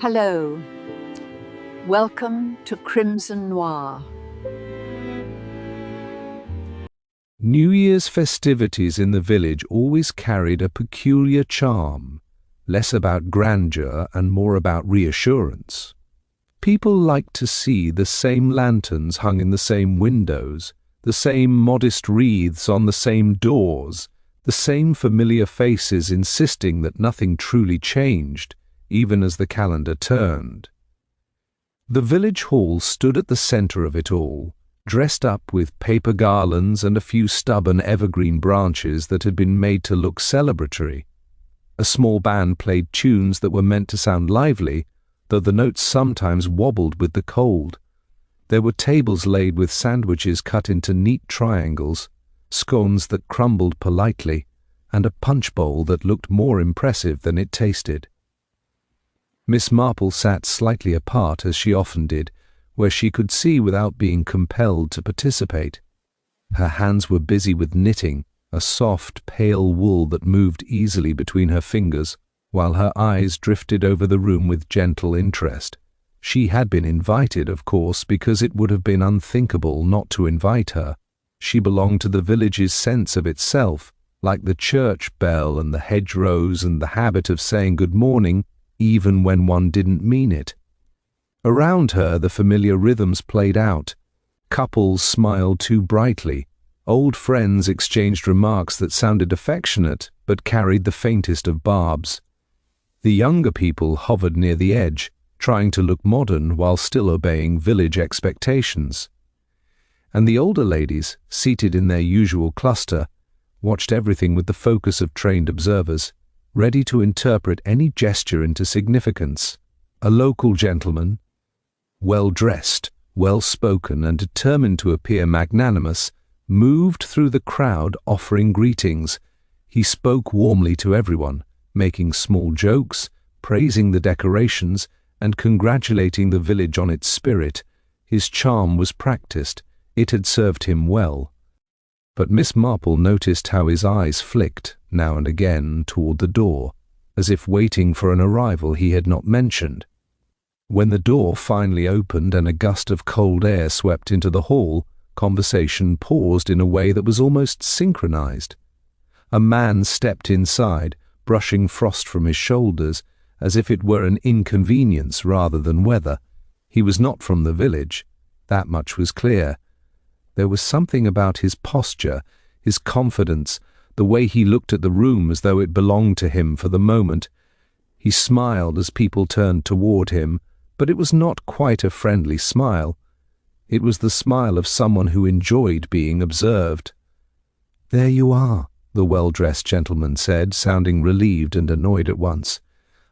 Hello, welcome to Crimson Noir. New Year's festivities in the village always carried a peculiar charm, less about grandeur and more about reassurance. People liked to see the same lanterns hung in the same windows, the same modest wreaths on the same doors, the same familiar faces insisting that nothing truly changed, even as the calendar turned. The village hall stood at the center of it all, dressed up with paper garlands and a few stubborn evergreen branches that had been made to look celebratory. A small band played tunes that were meant to sound lively, though the notes sometimes wobbled with the cold. There were tables laid with sandwiches cut into neat triangles, scones that crumbled politely, and a punch bowl that looked more impressive than it tasted. Miss Marple sat slightly apart, as she often did, where she could see without being compelled to participate. Her hands were busy with knitting, a soft, pale wool that moved easily between her fingers, while her eyes drifted over the room with gentle interest. She had been invited, of course, because it would have been unthinkable not to invite her. She belonged to the village's sense of itself, like the church bell and the hedgerows and the habit of saying good morning, even when one didn't mean it. Around her the familiar rhythms played out. Couples smiled too brightly. Old friends exchanged remarks that sounded affectionate but carried the faintest of barbs. The younger people hovered near the edge, trying to look modern while still obeying village expectations. And the older ladies, seated in their usual cluster, watched everything with the focus of trained observers, ready to interpret any gesture into significance. A local gentleman, well-dressed, well-spoken, and determined to appear magnanimous, moved through the crowd offering greetings. He spoke warmly to everyone, making small jokes, praising the decorations, and congratulating the village on its spirit. His charm was practiced. It had served him well. But Miss Marple noticed how his eyes flicked, now and again, toward the door, as if waiting for an arrival he had not mentioned. When the door finally opened and a gust of cold air swept into the hall, conversation paused in a way that was almost synchronized. A man stepped inside, brushing frost from his shoulders, as if it were an inconvenience rather than weather. He was not from the village. That much was clear. There was something about his posture, his confidence, the way he looked at the room as though it belonged to him for the moment. He smiled as people turned toward him, but it was not quite a friendly smile. It was the smile of someone who enjoyed being observed. "There you are," the well-dressed gentleman said, sounding relieved and annoyed at once.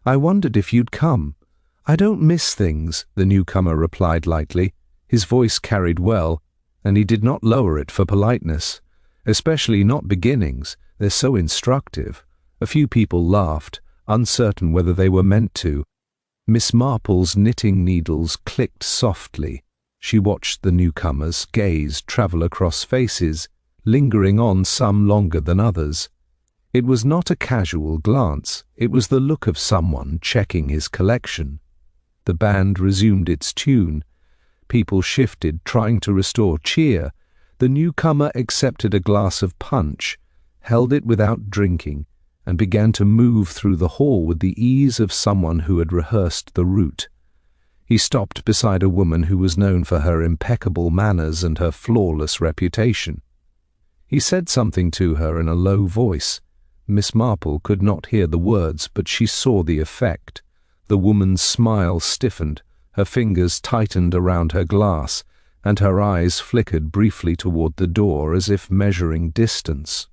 "I wondered if you'd come." "I don't miss things," the newcomer replied lightly. His voice carried well, and he did not lower it for politeness. Especially not beginnings. They're so instructive. A few people laughed, uncertain whether they were meant to. Miss Marple's knitting needles clicked softly. She watched the newcomer's gaze travel across faces, lingering on some longer than others. It was not a casual glance. It was the look of someone checking his collection. The band resumed its tune. People shifted, trying to restore cheer. The newcomer accepted a glass of punch, held it without drinking, and began to move through the hall with the ease of someone who had rehearsed the route. He stopped beside a woman who was known for her impeccable manners and her flawless reputation. He said something to her in a low voice. Miss Marple could not hear the words, but she saw the effect. The woman's smile stiffened, her fingers tightened around her glass, and her eyes flickered briefly toward the door as if measuring distance.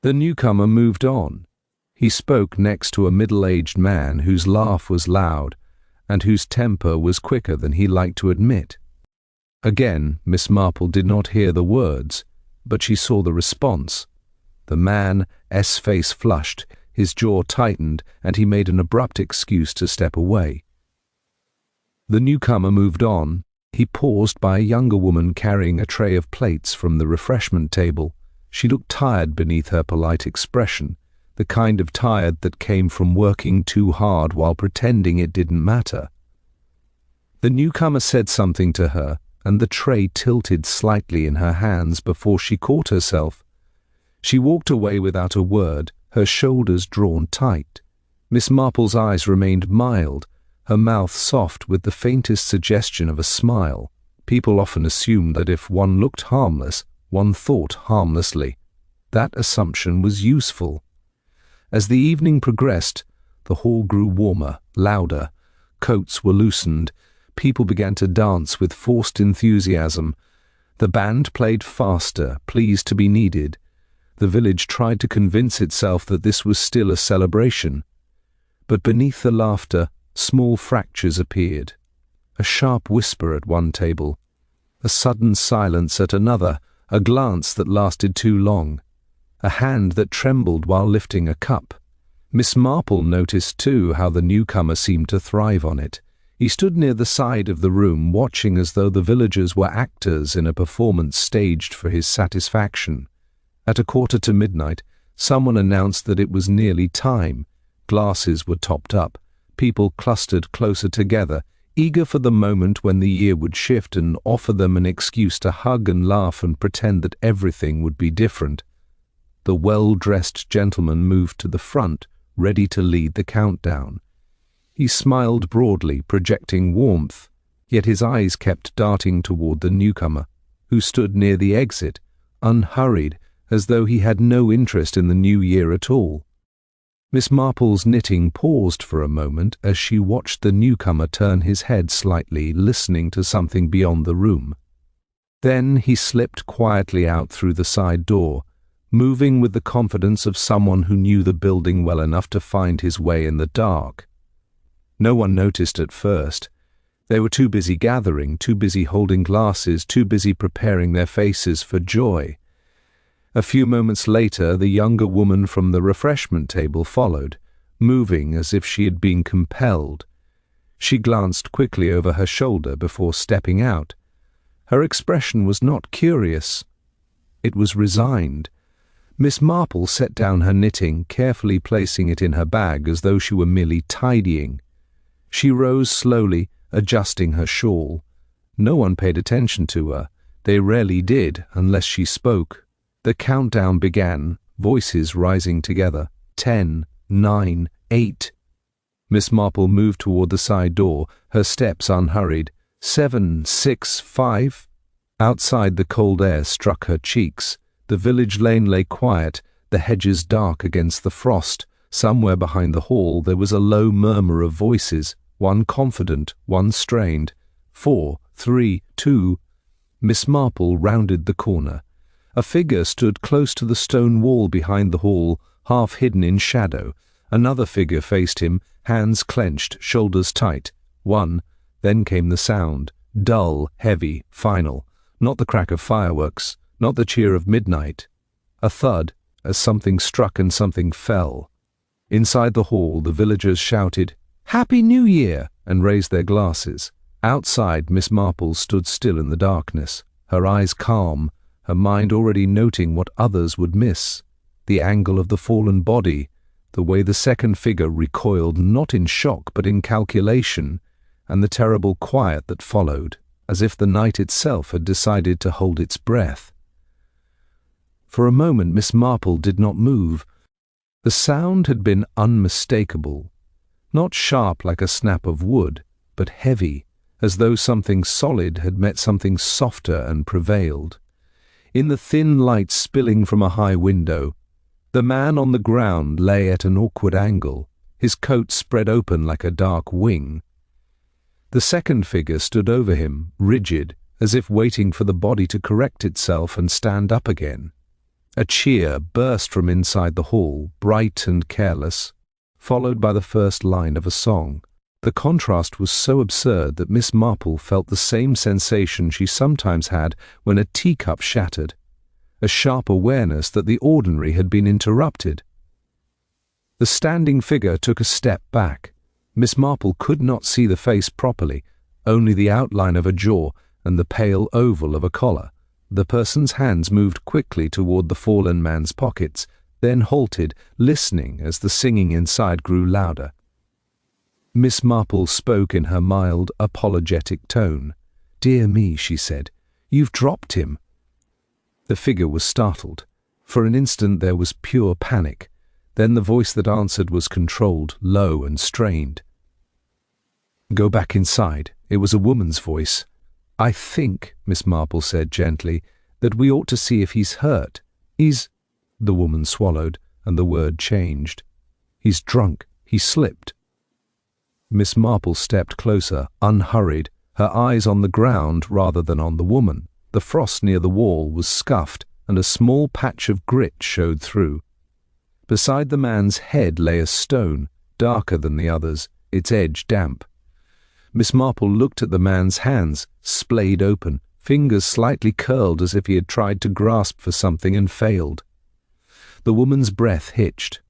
The newcomer moved on. He spoke next to a middle-aged man whose laugh was loud and whose temper was quicker than he liked to admit. Again, Miss Marple did not hear the words, but she saw the response. The man's face flushed, his jaw tightened, and he made an abrupt excuse to step away. The newcomer moved on. He paused by a younger woman carrying a tray of plates from the refreshment table. She looked tired beneath her polite expression, the kind of tired that came from working too hard while pretending it didn't matter. The newcomer said something to her, and the tray tilted slightly in her hands before she caught herself. She walked away without a word, her shoulders drawn tight. Miss Marple's eyes remained mild, her mouth soft with the faintest suggestion of a smile. People often assumed that if one looked harmless, one thought harmlessly. That assumption was useful. As the evening progressed, the hall grew warmer, louder. Coats were loosened. People began to dance with forced enthusiasm. The band played faster, pleased to be needed. The village tried to convince itself that this was still a celebration. But beneath the laughter, small fractures appeared. A sharp whisper at one table, a sudden silence at another, a glance that lasted too long, a hand that trembled while lifting a cup. Miss Marple noticed too how the newcomer seemed to thrive on it. He stood near the side of the room, watching as though the villagers were actors in a performance staged for his satisfaction. At midnight, someone announced that it was nearly time. Glasses were topped up. People clustered closer together, eager for the moment when the year would shift and offer them an excuse to hug and laugh and pretend that everything would be different. The well-dressed gentleman moved to the front, ready to lead the countdown. He smiled broadly, projecting warmth, yet his eyes kept darting toward the newcomer, who stood near the exit, unhurried, as though he had no interest in the new year at all. Miss Marple's knitting paused for a moment as she watched the newcomer turn his head slightly, listening to something beyond the room. Then he slipped quietly out through the side door, moving with the confidence of someone who knew the building well enough to find his way in the dark. No one noticed at first. They were too busy gathering, too busy holding glasses, too busy preparing their faces for joy. A few moments later, the younger woman from the refreshment table followed, moving as if she had been compelled. She glanced quickly over her shoulder before stepping out. Her expression was not curious. It was resigned. Miss Marple set down her knitting, carefully placing it in her bag as though she were merely tidying. She rose slowly, adjusting her shawl. No one paid attention to her. They rarely did, unless she spoke. The countdown began, voices rising together. 10, 9, 8. Miss Marple moved toward the side door, her steps unhurried. 7, 6, 5. Outside, the cold air struck her cheeks. The village lane lay quiet, the hedges dark against the frost. Somewhere behind the hall there was a low murmur of voices, one confident, one strained. 4, 3, 2. Miss Marple rounded the corner. A figure stood close to the stone wall behind the hall, half hidden in shadow. Another figure faced him, hands clenched, shoulders tight. 1. Then came the sound, dull, heavy, final. Not the crack of fireworks, not the cheer of midnight. A thud, as something struck and something fell. Inside the hall, the villagers shouted, "Happy New Year!" and raised their glasses. Outside, Miss Marple stood still in the darkness, her eyes calm, her mind already noting what others would miss. The angle of the fallen body, the way the second figure recoiled not in shock but in calculation, and the terrible quiet that followed, as if the night itself had decided to hold its breath. For a moment Miss Marple did not move. The sound had been unmistakable, not sharp like a snap of wood, but heavy, as though something solid had met something softer and prevailed. In the thin light spilling from a high window, the man on the ground lay at an awkward angle, his coat spread open like a dark wing. The second figure stood over him, rigid, as if waiting for the body to correct itself and stand up again. A cheer burst from inside the hall, bright and careless, followed by the first line of a song. The contrast was so absurd that Miss Marple felt the same sensation she sometimes had when a teacup shattered, a sharp awareness that the ordinary had been interrupted. The standing figure took a step back. Miss Marple could not see the face properly, only the outline of a jaw and the pale oval of a collar. The person's hands moved quickly toward the fallen man's pockets. then halted, listening as the singing inside grew louder. Miss Marple spoke in her mild, apologetic tone. "Dear me," she said, "you've dropped him." The figure was startled. For an instant there was pure panic. Then the voice that answered was controlled, low and strained. "Go back inside." It was a woman's voice. "I think," Miss Marple said gently, "that we ought to see if he's hurt. He's—" The woman swallowed, and the word changed. "He's drunk. He slipped." Miss Marple stepped closer, unhurried, her eyes on the ground rather than on the woman. The frost near the wall was scuffed, and a small patch of grit showed through. Beside the man's head lay a stone, darker than the others, its edge damp. Miss Marple looked at the man's hands, splayed open, fingers slightly curled as if he had tried to grasp for something and failed. The woman's breath hitched.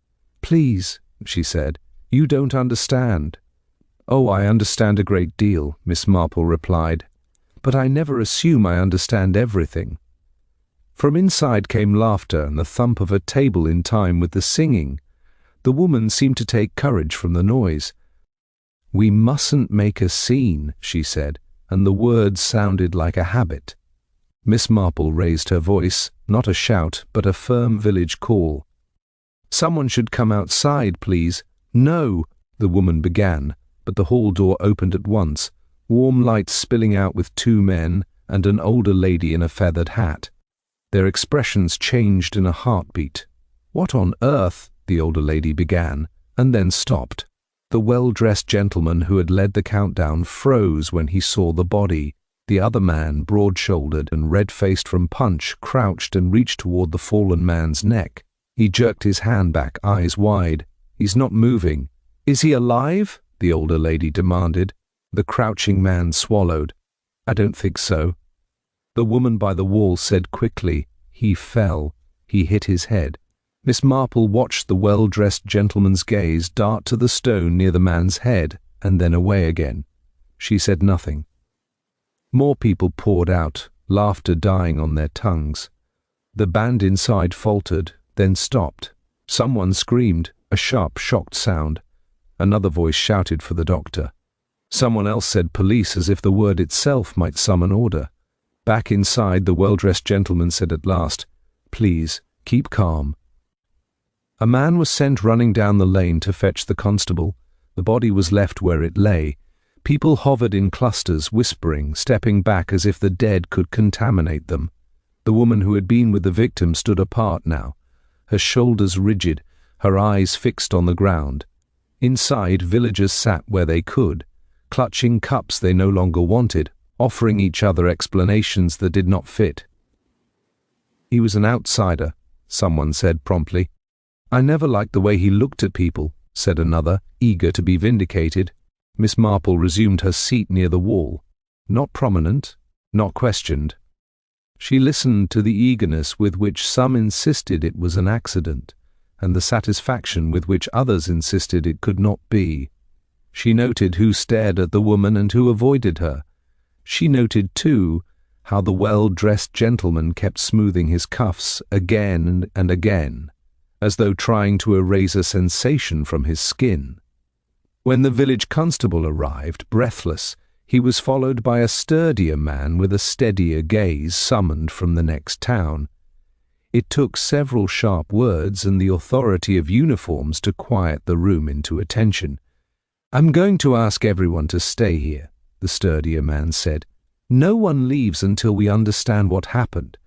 "Please," she said, "you don't understand." "Oh, I understand a great deal," Miss Marple replied, "but I never assume I understand everything." From inside came laughter and the thump of a table in time with the singing. The woman seemed to take courage from the noise. "We mustn't make a scene," she said, and the words sounded like a habit. Miss Marple raised her voice, not a shout, but a firm village call. "Someone should come outside, please." "No," the woman began, but the hall door opened at once, warm light spilling out with two men and an older lady in a feathered hat. Their expressions changed in a heartbeat. "What on earth?" the older lady began, and then stopped. The well-dressed gentleman who had led the countdown froze when he saw the body. The other man, broad-shouldered and red-faced from punch, crouched and reached toward the fallen man's neck. He jerked his hand back, eyes wide. "He's not moving." "Is he alive?" the older lady demanded. The crouching man swallowed. "I don't think so." The woman by the wall said quickly, "He fell. He hit his head." Miss Marple watched the well-dressed gentleman's gaze dart to the stone near the man's head and then away again. She said nothing. More people poured out, laughter dying on their tongues. The band inside faltered, then stopped. Someone screamed, a sharp, shocked sound. Another voice shouted for the doctor. Someone else said police as if the word itself might summon order. Back inside, the well-dressed gentleman said at last, "Please, keep calm." A man was sent running down the lane to fetch the constable. The body was left where it lay. People hovered in clusters, whispering, stepping back as if the dead could contaminate them. The woman who had been with the victim stood apart now, her shoulders rigid, her eyes fixed on the ground. Inside, villagers sat where they could, clutching cups they no longer wanted, offering each other explanations that did not fit. "He was an outsider," someone said promptly. "I never liked the way he looked at people," said another, eager to be vindicated. Miss Marple resumed her seat near the wall. Not prominent, not questioned. She listened to the eagerness with which some insisted it was an accident, and the satisfaction with which others insisted it could not be. She noted who stared at the woman and who avoided her. She noted, too, how the well-dressed gentleman kept smoothing his cuffs again and again, as though trying to erase a sensation from his skin. When the village constable arrived, breathless, he was followed by a sturdier man with a steadier gaze summoned from the next town. It took several sharp words and the authority of uniforms to quiet the room into attention. "I'm going to ask everyone to stay here," the sturdier man said. "No one leaves until we understand what happened."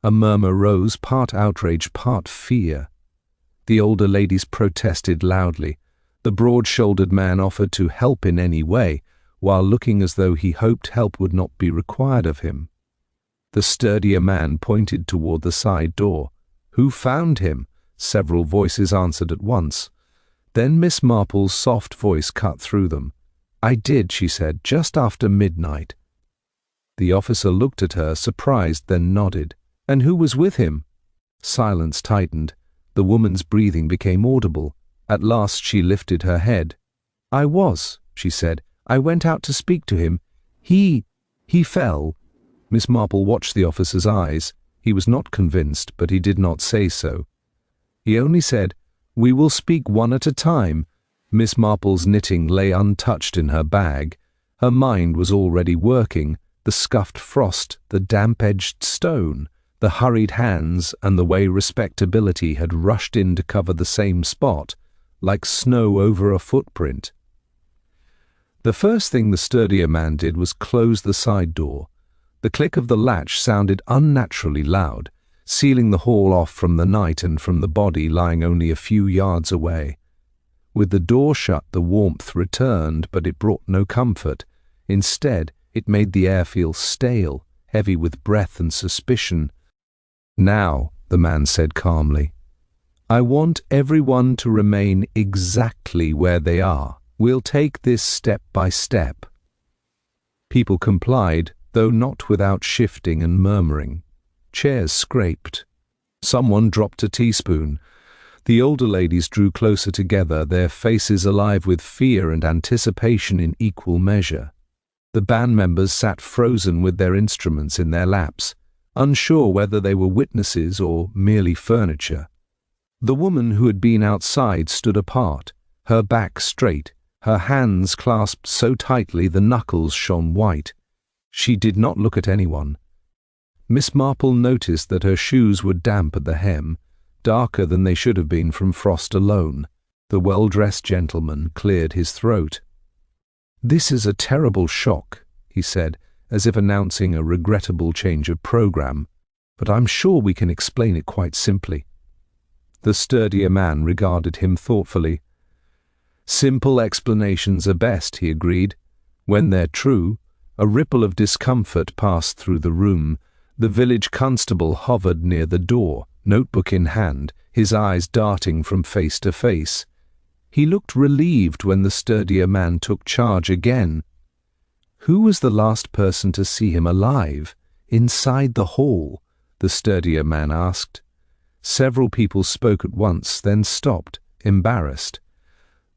A murmur rose, part outrage, part fear. The older ladies protested loudly. The broad-shouldered man offered to help in any way, while looking as though he hoped help would not be required of him. The sturdier man pointed toward the side door. "Who found him?" Several voices answered at once. Then Miss Marple's soft voice cut through them. "I did," she said, "just after midnight." The officer looked at her, surprised, then nodded. "And who was with him?" Silence tightened. The woman's breathing became audible. At last she lifted her head. "I was," she said. "I went out to speak to him. He fell." Miss Marple watched the officer's eyes. He was not convinced, but he did not say so. He only said, "We will speak one at a time." Miss Marple's knitting lay untouched in her bag. Her mind was already working, the scuffed frost, the damp-edged stone, the hurried hands, and the way respectability had rushed in to cover the same spot, like snow over a footprint. The first thing the sturdier man did was close the side door. The click of the latch sounded unnaturally loud, sealing the hall off from the night and from the body lying only a few yards away. With the door shut, the warmth returned, but it brought no comfort. Instead, it made the air feel stale, heavy with breath and suspicion. "Now," the man said calmly, "I want everyone to remain exactly where they are. We'll take this step by step." People complied, though not without shifting and murmuring. Chairs scraped. Someone dropped a teaspoon. The older ladies drew closer together, their faces alive with fear and anticipation in equal measure. The band members sat frozen with their instruments in their laps, unsure whether they were witnesses or merely furniture. The woman who had been outside stood apart, her back straight, her hands clasped so tightly the knuckles shone white. She did not look at anyone. Miss Marple noticed that her shoes were damp at the hem, darker than they should have been from frost alone. The well-dressed gentleman cleared his throat. "This is a terrible shock," he said, as if announcing a regrettable change of program, "but I'm sure we can explain it quite simply." The sturdier man regarded him thoughtfully. "Simple explanations are best," he agreed. "When they're true." A ripple of discomfort passed through the room. The village constable hovered near the door, notebook in hand, his eyes darting from face to face. He looked relieved when the sturdier man took charge again. "Who was the last person to see him alive, inside the hall?" the sturdier man asked. Several people spoke at once, then stopped, embarrassed.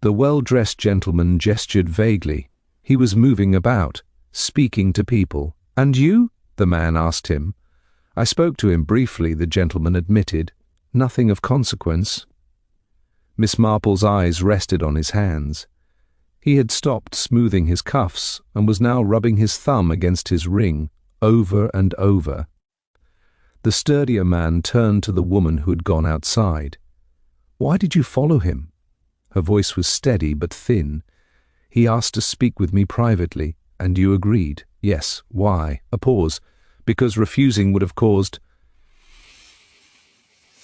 The well-dressed gentleman gestured vaguely. He was moving about, speaking to people. "And you?" the man asked him. "I spoke to him briefly," the gentleman admitted. "Nothing of consequence." Miss Marple's eyes rested on his hands. He had stopped smoothing his cuffs and was now rubbing his thumb against his ring, over and over. The sturdier man turned to the woman who had gone outside. "Why did you follow him?" Her voice was steady but thin. "He asked to speak with me privately, and you agreed." "Yes. Why?" A pause. "Because refusing would have caused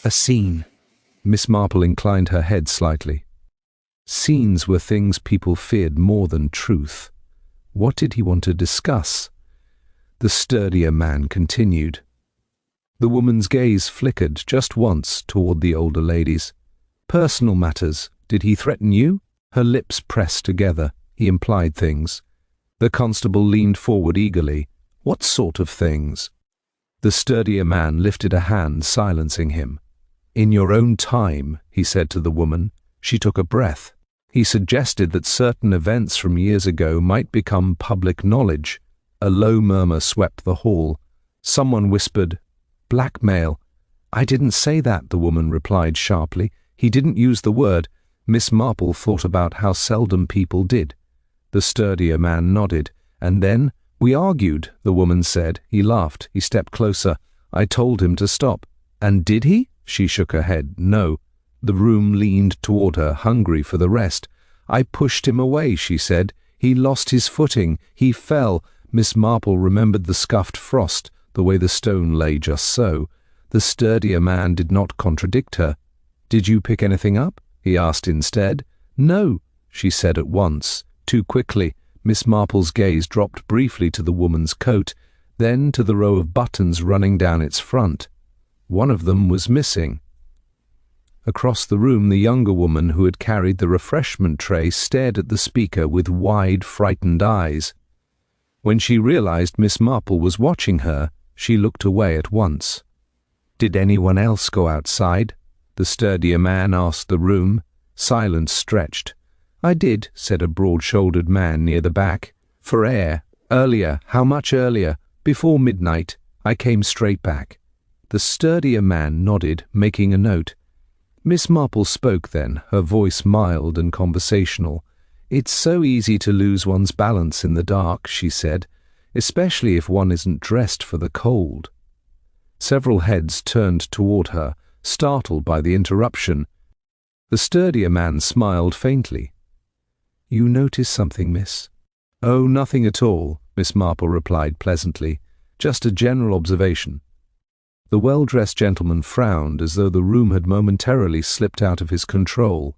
a scene." Miss Marple inclined her head slightly. Scenes were things people feared more than truth. What did he want to discuss? The sturdier man continued. The woman's gaze flickered just once toward the older ladies. "Personal matters. Did he threaten you?" Her lips pressed together. He implied things. The constable leaned forward eagerly. "What sort of things?" The sturdier man lifted a hand, silencing him. "In your own time," he said to the woman. She took a breath. He suggested that certain events from years ago might become public knowledge. A low murmur swept the hall. Someone whispered, "Blackmail." "I didn't say that," the woman replied sharply. "He didn't use the word." Miss Marple thought about how seldom people did. The sturdier man nodded. "And then we argued," the woman said. He laughed. He stepped closer. "I told him to stop." "And did he?" She shook her head. "No." The room leaned toward her, hungry for the rest. "I pushed him away," she said. "He lost his footing. He fell." Miss Marple remembered the scuffed frost, the way the stone lay just so. The sturdier man did not contradict her. "Did you pick anything up?" he asked instead. "No," she said at once, too quickly. Miss Marple's gaze dropped briefly to the woman's coat, then to the row of buttons running down its front. One of them was missing. Across the room, the younger woman who had carried the refreshment tray stared at the speaker with wide, frightened eyes. When she realized Miss Marple was watching her, she looked away at once. "Did anyone else go outside?" the sturdier man asked the room. Silence stretched. "I did," said a broad-shouldered man near the back. "For air. Earlier. How much earlier?" "Before midnight. I came straight back." The sturdier man nodded, making a note. Miss Marple spoke then, her voice mild and conversational. "It's so easy to lose one's balance in the dark," she said, "especially if one isn't dressed for the cold." Several heads turned toward her, startled by the interruption. The sturdier man smiled faintly. "You notice something, miss?" "Oh, nothing at all," Miss Marple replied pleasantly. "Just a general observation." The well-dressed gentleman frowned as though the room had momentarily slipped out of his control.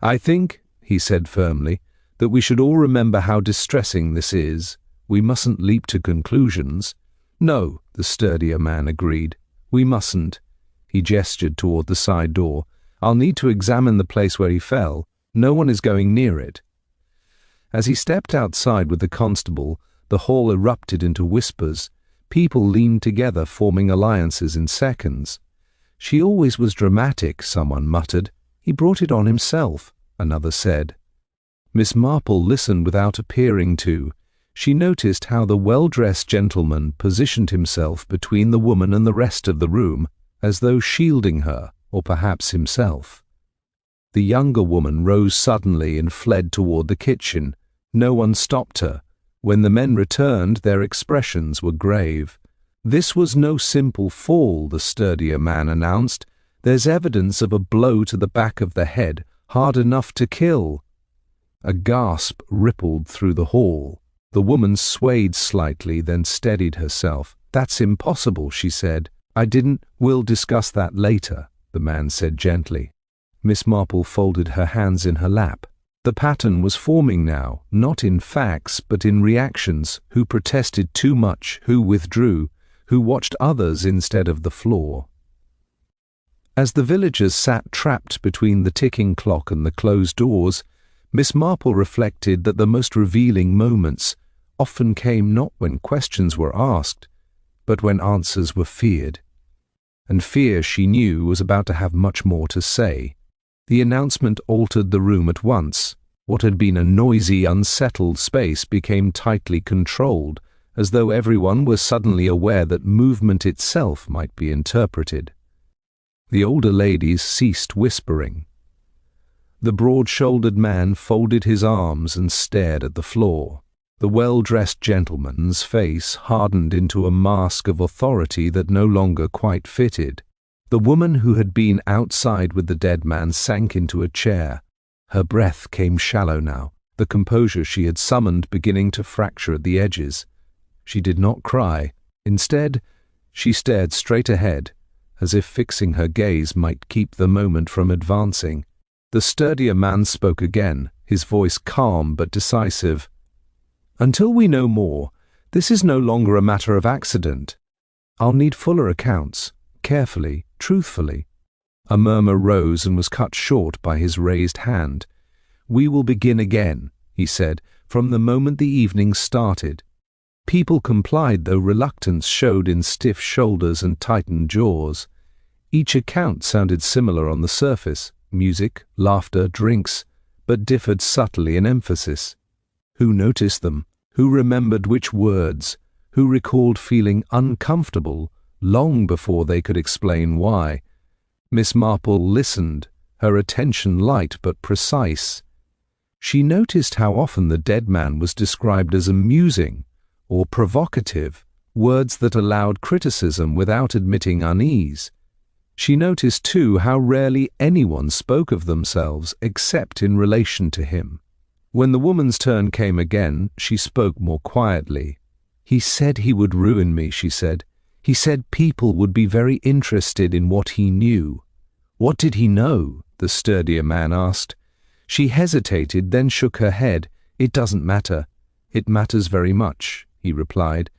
"I think," he said firmly, "that we should all remember how distressing this is. We mustn't leap to conclusions." "No," the sturdier man agreed. "We mustn't." He gestured toward the side door. "I'll need to examine the place where he fell. No one is going near it." As he stepped outside with the constable, the hall erupted into whispers. People leaned together, forming alliances in seconds. "She always was dramatic," someone muttered. "He brought it on himself," another said. Miss Marple listened without appearing to. She noticed how the well-dressed gentleman positioned himself between the woman and the rest of the room, as though shielding her, or perhaps himself. The younger woman rose suddenly and fled toward the kitchen. No one stopped her. When the men returned, their expressions were grave. "This was no simple fall," the sturdier man announced. "There's evidence of a blow to the back of the head, hard enough to kill." A gasp rippled through the hall. The woman swayed slightly, then steadied herself. "That's impossible," she said. "We'll discuss that later," the man said gently. Miss Marple folded her hands in her lap. The pattern was forming now, not in facts, but in reactions: who protested too much, who withdrew, who watched others instead of the floor. As the villagers sat trapped between the ticking clock and the closed doors, Miss Marple reflected that the most revealing moments often came not when questions were asked, but when answers were feared. And fear, she knew, was about to have much more to say. The announcement altered the room at once. What had been a noisy, unsettled space became tightly controlled, as though everyone were suddenly aware that movement itself might be interpreted. The older ladies ceased whispering. The broad-shouldered man folded his arms and stared at the floor. The well-dressed gentleman's face hardened into a mask of authority that no longer quite fitted. The woman who had been outside with the dead man sank into a chair. Her breath came shallow now, the composure she had summoned beginning to fracture at the edges. She did not cry. Instead, she stared straight ahead, as if fixing her gaze might keep the moment from advancing. The sturdier man spoke again, his voice calm but decisive. "Until we know more, this is no longer a matter of accident. I'll need fuller accounts, carefully, truthfully." A murmur rose and was cut short by his raised hand. "We will begin again," he said, "from the moment the evening started." People complied, though reluctance showed in stiff shoulders and tightened jaws. Each account sounded similar on the surface: music, laughter, drinks, but differed subtly in emphasis. Who noticed them? Who remembered which words? Who recalled feeling uncomfortable long before they could explain why? Miss Marple listened, her attention light but precise. She noticed how often the dead man was described as amusing or provocative, words that allowed criticism without admitting unease. She noticed, too, how rarely anyone spoke of themselves except in relation to him. When the woman's turn came again, she spoke more quietly. "He said he would ruin me," she said. "He said people would be very interested in what he knew." "What did he know?" the sturdier man asked. She hesitated, then shook her head. "It doesn't matter." "It matters very much," he replied.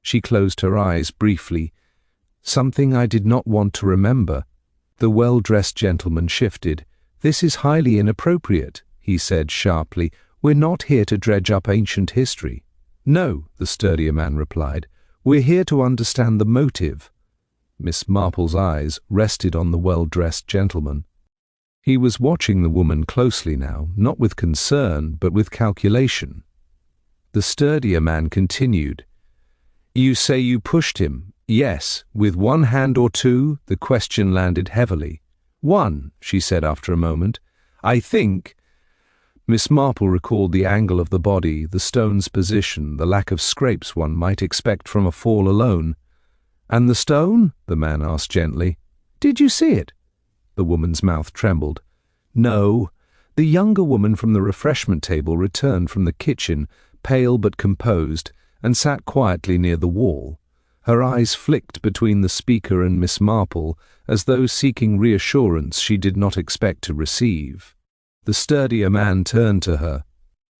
She closed her eyes briefly. "Something I did not want to remember." The well-dressed gentleman shifted. "This is highly inappropriate," he said sharply. "We're not here to dredge up ancient history." "No," the sturdier man replied. "We're here to understand the motive." Miss Marple's eyes rested on the well-dressed gentleman. He was watching the woman closely now, not with concern, but with calculation. The sturdier man continued. "You say you pushed him?" "Yes. With one hand or two?" The question landed heavily. "One," she said after a moment. "I think—" Miss Marple recalled the angle of the body, the stone's position, the lack of scrapes one might expect from a fall alone. "And the stone?" the man asked gently. "Did you see it?" The woman's mouth trembled. "No." The younger woman from the refreshment table returned from the kitchen, pale but composed, and sat quietly near the wall. Her eyes flicked between the speaker and Miss Marple, as though seeking reassurance she did not expect to receive. The sturdier man turned to her.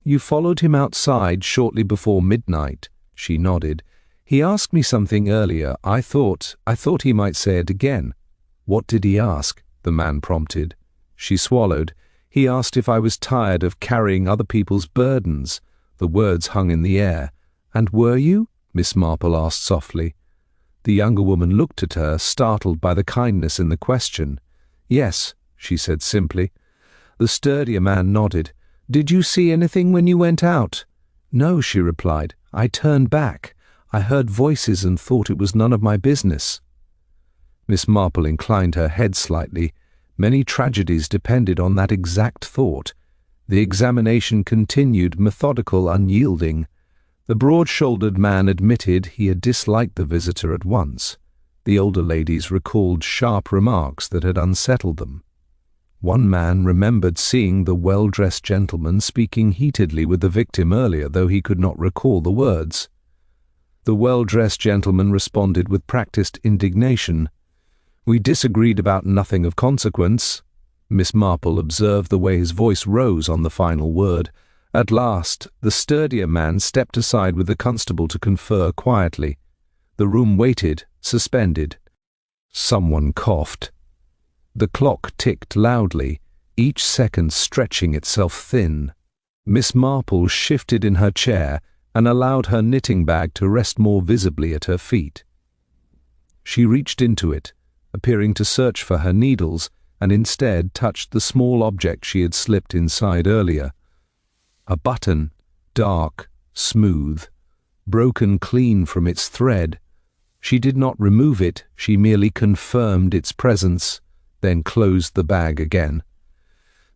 "You followed him outside shortly before midnight." She nodded. "He asked me something earlier. I thought he might say it again." "What did he ask?" the man prompted. She swallowed. "He asked if I was tired of carrying other people's burdens." The words hung in the air. "And were you?" Miss Marple asked softly. The younger woman looked at her, startled by the kindness in the question. "Yes," she said simply. The sturdier man nodded. "Did you see anything when you went out?" "No," she replied. "I turned back. I heard voices and thought it was none of my business." Miss Marple inclined her head slightly. Many tragedies depended on that exact thought. The examination continued, methodical, unyielding. The broad-shouldered man admitted he had disliked the visitor at once. The older ladies recalled sharp remarks that had unsettled them. One man remembered seeing the well-dressed gentleman speaking heatedly with the victim earlier, though he could not recall the words. The well-dressed gentleman responded with practiced indignation. "We disagreed about nothing of consequence." Miss Marple observed the way his voice rose on the final word. At last, the sturdier man stepped aside with the constable to confer quietly. The room waited, suspended. Someone coughed. The clock ticked loudly, each second stretching itself thin. Miss Marple shifted in her chair and allowed her knitting bag to rest more visibly at her feet. She reached into it, appearing to search for her needles, and instead touched the small object she had slipped inside earlier. A button, dark, smooth, broken clean from its thread. She did not remove it, she merely confirmed its presence, then closed the bag again.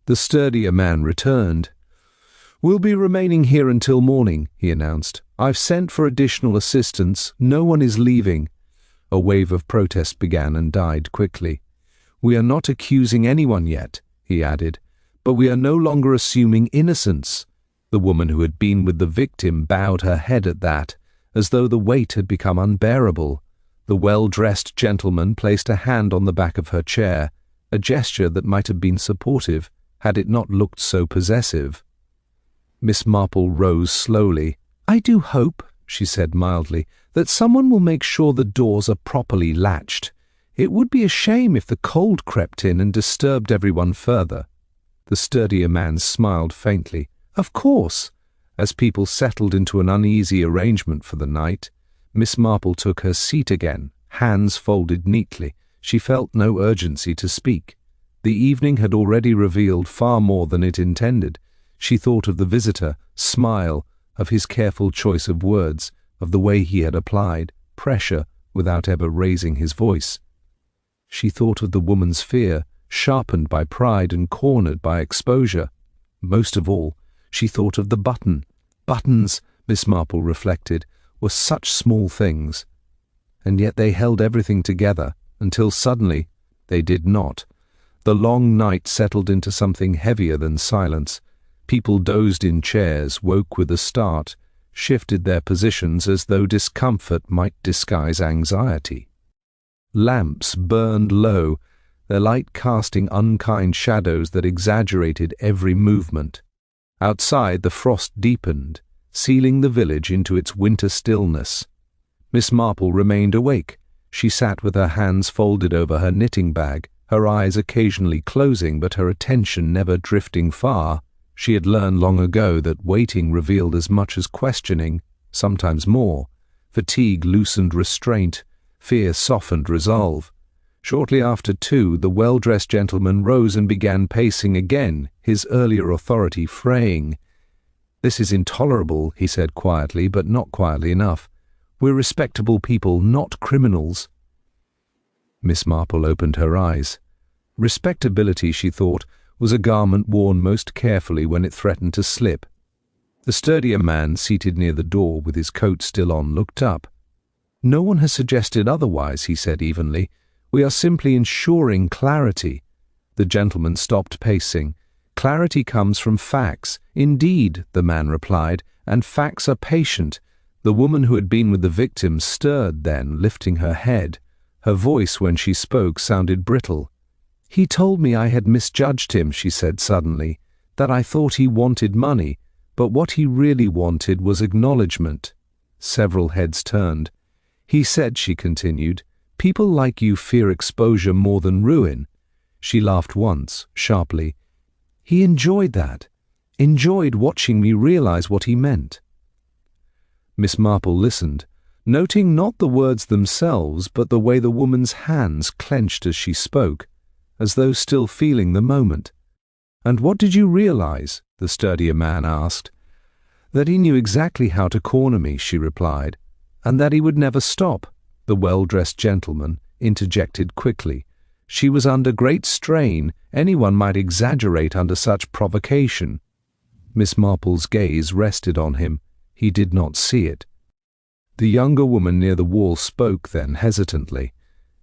The sturdier man returned. "We'll be remaining here until morning," he announced. "I've sent for additional assistance. No one is leaving." A wave of protest began and died quickly. "We are not accusing anyone yet," he added, "but we are no longer assuming innocence." The woman who had been with the victim bowed her head at that, as though the weight had become unbearable. The well-dressed gentleman placed a hand on the back of her chair, a gesture that might have been supportive, had it not looked so possessive. Miss Marple rose slowly. "I do hope," she said mildly, "that someone will make sure the doors are properly latched. It would be a shame if the cold crept in and disturbed everyone further." The sturdier man smiled faintly. "Of course." As people settled into an uneasy arrangement for the night, Miss Marple took her seat again, hands folded neatly. She felt no urgency to speak. The evening had already revealed far more than it intended. She thought of the visitor, smile, of his careful choice of words, of the way he had applied pressure without ever raising his voice. She thought of the woman's fear, sharpened by pride and cornered by exposure. Most of all, she thought of the button. Buttons, Miss Marple reflected, were such small things. And yet they held everything together, until suddenly they did not. The long night settled into something heavier than silence. People dozed in chairs, woke with a start, shifted their positions as though discomfort might disguise anxiety. Lamps burned low, their light casting unkind shadows that exaggerated every movement. Outside the frost deepened, sealing the village into its winter stillness. Miss Marple remained awake. She sat with her hands folded over her knitting bag, her eyes occasionally closing but her attention never drifting far. She had learned long ago that waiting revealed as much as questioning, sometimes more. Fatigue loosened restraint, fear softened resolve. Shortly after 2, the well-dressed gentleman rose and began pacing again, his earlier authority fraying. "This is intolerable," he said quietly, but not quietly enough. "We're respectable people, not criminals." Miss Marple opened her eyes. Respectability, she thought, was a garment worn most carefully when it threatened to slip. The sturdier man, seated near the door with his coat still on, looked up. "No one has suggested otherwise," he said evenly. "We are simply ensuring clarity." The gentleman stopped pacing. "Clarity comes from facts." "Indeed," the man replied, "and facts are patient." The woman who had been with the victim stirred then, lifting her head. Her voice, when she spoke, sounded brittle. "He told me I had misjudged him," she said suddenly, "that I thought he wanted money, but what he really wanted was acknowledgement." Several heads turned. "He said," she continued, "people like you fear exposure more than ruin." She laughed once, sharply. "He enjoyed that, enjoyed watching me realize what he meant." Miss Marple listened, noting not the words themselves, but the way the woman's hands clenched as she spoke, as though still feeling the moment. "And what did you realize?" the sturdier man asked. "That he knew exactly how to corner me," she replied, "and that he would never stop." The well-dressed gentleman interjected quickly. "She was under great strain. Anyone might exaggerate under such provocation." Miss Marple's gaze rested on him. He did not see it. The younger woman near the wall spoke then hesitantly.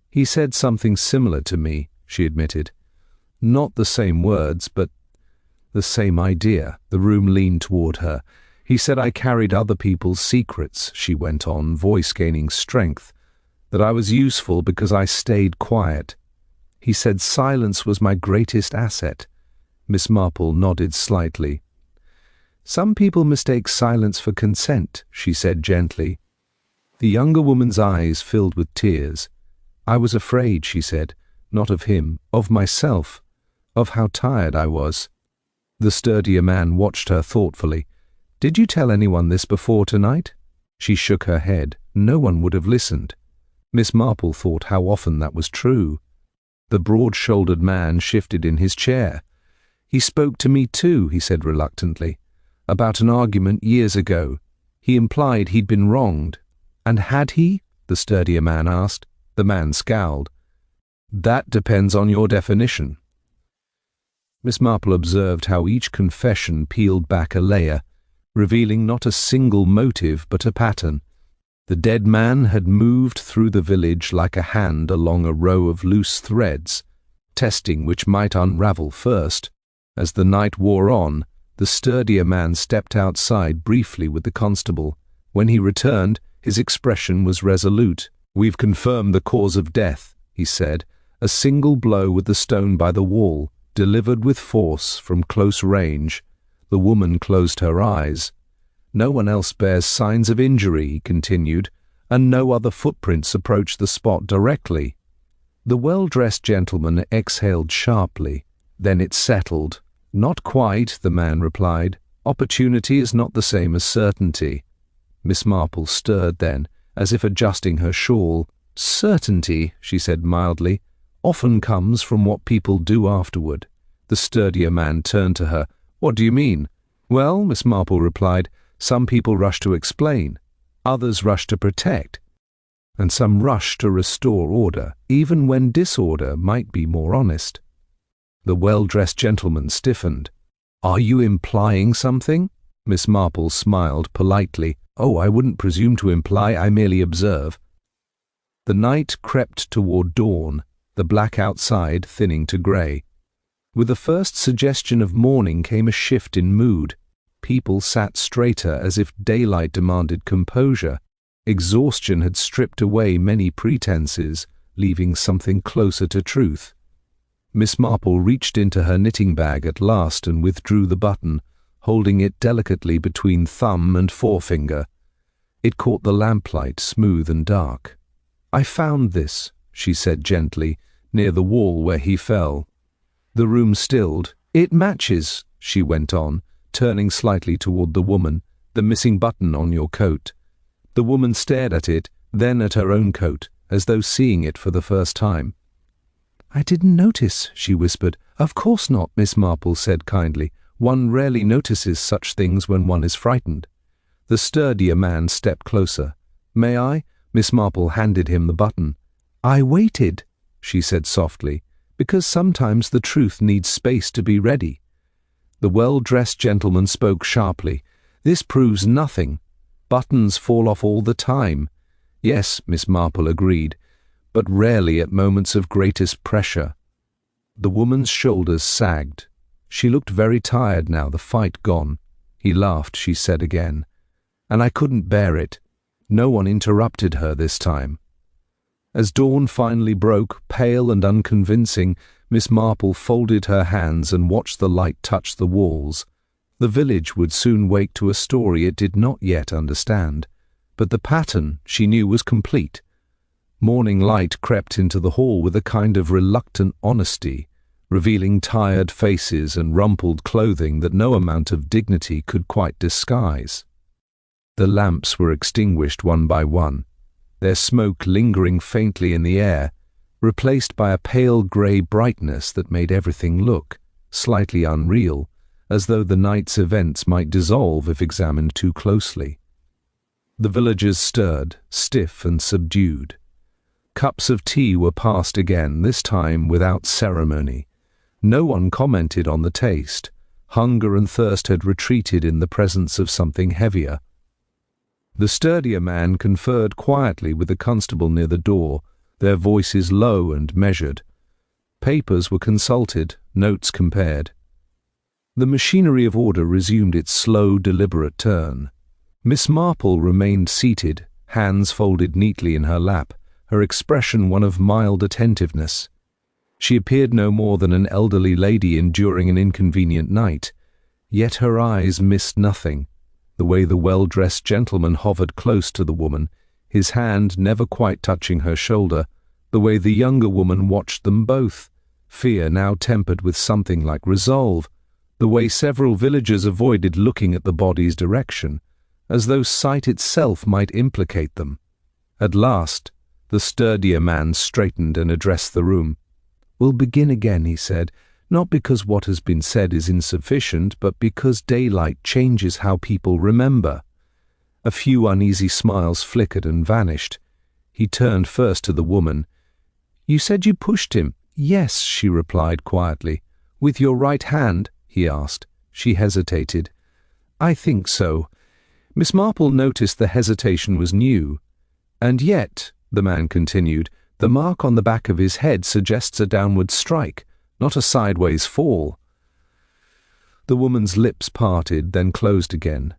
"He said something similar to me," she admitted. "Not the same words, but the same idea." The room leaned toward her. "He said I carried other people's secrets," she went on, voice gaining strength, "that I was useful because I stayed quiet. He said silence was my greatest asset." Miss Marple nodded slightly. "Some people mistake silence for consent," she said gently. The younger woman's eyes filled with tears. "I was afraid," she said, "not of him, of myself, of how tired I was." The sturdier man watched her thoughtfully. "Did you tell anyone this before tonight?" She shook her head. No one would have listened. Miss Marple thought how often that was true. The broad-shouldered man shifted in his chair. "He spoke to me too," he said reluctantly, "about an argument years ago. He implied he'd been wronged." "And had he?" the sturdier man asked. The man scowled. "That depends on your definition." Miss Marple observed how each confession peeled back a layer, revealing not a single motive but a pattern. The dead man had moved through the village like a hand along a row of loose threads, testing which might unravel first. As the night wore on, the sturdier man stepped outside briefly with the constable. When he returned, his expression was resolute. "We've confirmed the cause of death," he said. "A single blow with the stone by the wall, delivered with force from close range." The woman closed her eyes. "No one else bears signs of injury," he continued, "and no other footprints approach the spot directly." The well-dressed gentleman exhaled sharply. Then it settled. "Not quite," the man replied. "Opportunity is not the same as certainty." Miss Marple stirred then, as if adjusting her shawl. "Certainty," she said mildly, "often comes from what people do afterward." The sturdier man turned to her. "What do you mean?" "Well," Miss Marple replied, "some people rush to explain, others rush to protect, and some rush to restore order, even when disorder might be more honest." The well-dressed gentleman stiffened. "Are you implying something?" Miss Marple smiled politely. "Oh, I wouldn't presume to imply, I merely observe." The night crept toward dawn, the black outside thinning to grey. With the first suggestion of morning came a shift in mood. People sat straighter as if daylight demanded composure. Exhaustion had stripped away many pretenses, leaving something closer to truth. Miss Marple reached into her knitting bag at last and withdrew the button, holding it delicately between thumb and forefinger. It caught the lamplight, smooth and dark. "I found this," she said gently, "near the wall where he fell." The room stilled. "It matches," she went on, turning slightly toward the woman, "the missing button on your coat." The woman stared at it, then at her own coat, as though seeing it for the first time. "I didn't notice," she whispered. "Of course not," Miss Marple said kindly. "One rarely notices such things when one is frightened." The sturdier man stepped closer. "May I?" Miss Marple handed him the button. "I waited," she said softly, Because sometimes the truth needs space to be ready. The well-dressed gentleman spoke sharply. This proves nothing. Buttons fall off all the time. Yes, Miss Marple agreed, but rarely at moments of greatest pressure. The woman's shoulders sagged. She looked very tired now, the fight gone. He laughed, she said again. And I couldn't bear it. No one interrupted her this time. As dawn finally broke, pale and unconvincing, Miss Marple folded her hands and watched the light touch the walls. The village would soon wake to a story it did not yet understand, but the pattern, she knew, was complete. Morning light crept into the hall with a kind of reluctant honesty, revealing tired faces and rumpled clothing that no amount of dignity could quite disguise. The lamps were extinguished one by one, their smoke lingering faintly in the air, replaced by a pale grey brightness that made everything look slightly unreal, as though the night's events might dissolve if examined too closely. The villagers stirred, stiff and subdued. Cups of tea were passed again, this time without ceremony. No one commented on the taste. Hunger and thirst had retreated in the presence of something heavier. The sturdier man conferred quietly with the constable near the door, their voices low and measured. Papers were consulted, notes compared. The machinery of order resumed its slow, deliberate turn. Miss Marple remained seated, hands folded neatly in her lap, her expression one of mild attentiveness. She appeared no more than an elderly lady enduring an inconvenient night, yet her eyes missed nothing. The way the well-dressed gentleman hovered close to the woman, his hand never quite touching her shoulder, the way the younger woman watched them both, fear now tempered with something like resolve, the way several villagers avoided looking at the body's direction, as though sight itself might implicate them. At last, the sturdier man straightened and addressed the room. "We'll begin again," he said, "not because what has been said is insufficient, but because daylight changes how people remember." A few uneasy smiles flickered and vanished. He turned first to the woman. "You said you pushed him?" "Yes," she replied quietly. "With your right hand?" he asked. She hesitated. "I think so." Miss Marple noticed the hesitation was new. "And yet," the man continued, "the mark on the back of his head suggests a downward strike, not a sideways fall." The woman's lips parted, then closed again.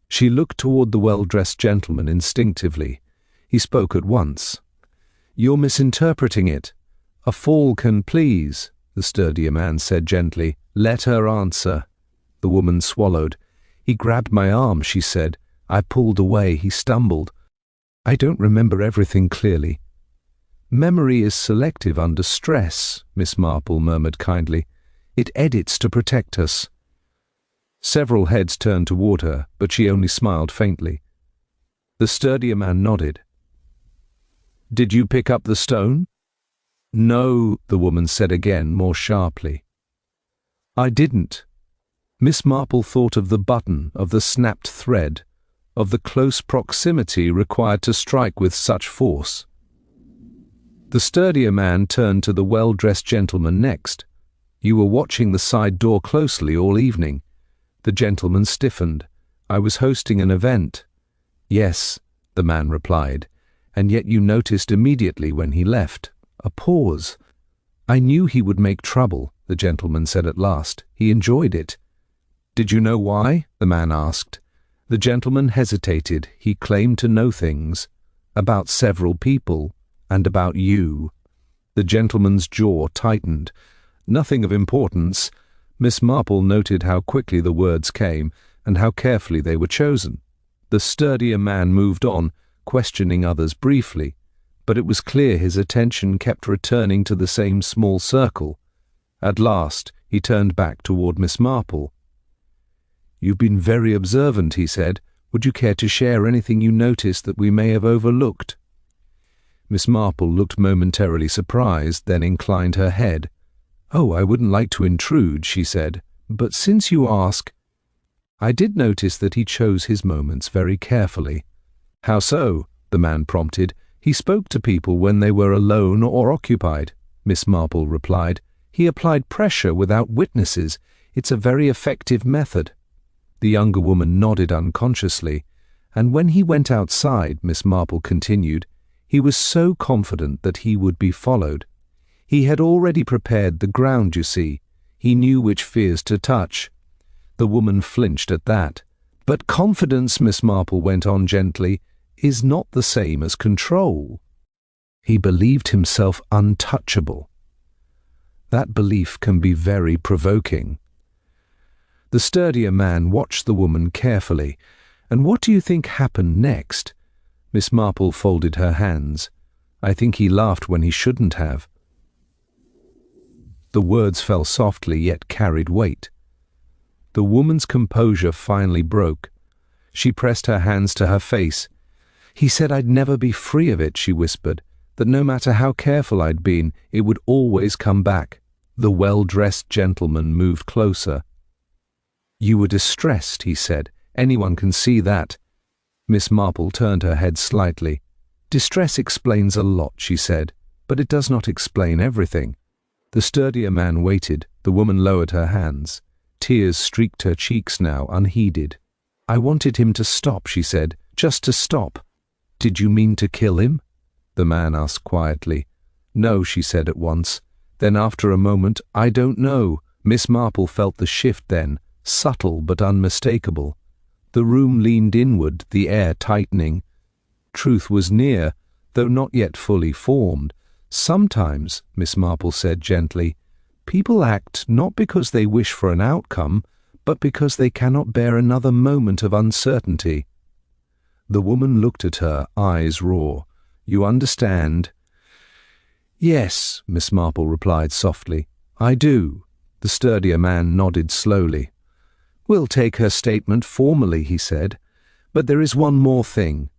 She looked toward the well-dressed gentleman instinctively. He spoke at once. "You're misinterpreting it. A fall can please," the sturdier man said gently. "Let her answer." The woman swallowed. "He grabbed my arm," she said. "I pulled away. He stumbled. I don't remember everything clearly." "Memory is selective under stress," Miss Marple murmured kindly. "It edits to protect us." Several heads turned toward her, but she only smiled faintly. The sturdier man nodded. "Did you pick up the stone?" "No," the woman said again, more sharply. "I didn't." Miss Marple thought of the button, of the snapped thread, of the close proximity required to strike with such force. The sturdier man turned to the well-dressed gentleman next. "You were watching the side door closely all evening." The gentleman stiffened. "I was hosting an event." "Yes," the man replied, "and yet you noticed immediately when he left." A pause. "I knew he would make trouble," the gentleman said at last. "He enjoyed it." "Did you know why?" the man asked. The gentleman hesitated. He claimed to know things. "About several people, and about you." The gentleman's jaw tightened. "Nothing of importance." Miss Marple noted how quickly the words came, and how carefully they were chosen. The sturdier man moved on, questioning others briefly, but it was clear his attention kept returning to the same small circle. At last he turned back toward Miss Marple. "You've been very observant," he said. "Would you care to share anything you noticed that we may have overlooked?" Miss Marple looked momentarily surprised, then inclined her head. "Oh, I wouldn't like to intrude," she said, "but since you ask—" "I did notice that he chose his moments very carefully." "How so?" the man prompted. "He spoke to people when they were alone or occupied." Miss Marple replied. "He applied pressure without witnesses. It's a very effective method." The younger woman nodded unconsciously, and when he went outside, Miss Marple continued, he was so confident that he would be followed. He had already prepared the ground, you see. He knew which fears to touch. The woman flinched at that. "But confidence," Miss Marple went on gently, "is not the same as control." He believed himself untouchable. That belief can be very provoking. The sturdier man watched the woman carefully. And what do you think happened next? Miss Marple folded her hands. I think he laughed when he shouldn't have. The words fell softly yet carried weight. The woman's composure finally broke. She pressed her hands to her face. "He said I'd never be free of it," she whispered, "that no matter how careful I'd been, it would always come back." The well-dressed gentleman moved closer. "You were distressed," he said. "Anyone can see that." Miss Marple turned her head slightly. "Distress explains a lot," she said, "but it does not explain everything." The sturdier man waited. The woman lowered her hands. Tears streaked her cheeks now, unheeded. "I wanted him to stop," she said, "just to stop." "Did you mean to kill him?" the man asked quietly. "No," she said at once. Then after a moment, "I don't know." Miss Marple felt the shift then, subtle but unmistakable. The room leaned inward, the air tightening. Truth was near, though not yet fully formed. "Sometimes," Miss Marple said gently, "people act not because they wish for an outcome, but because they cannot bear another moment of uncertainty." The woman looked at her, eyes raw. "You understand?" "Yes," Miss Marple replied softly. "I do." The sturdier man nodded slowly. "We'll take her statement formally," he said. "But there is one more thing."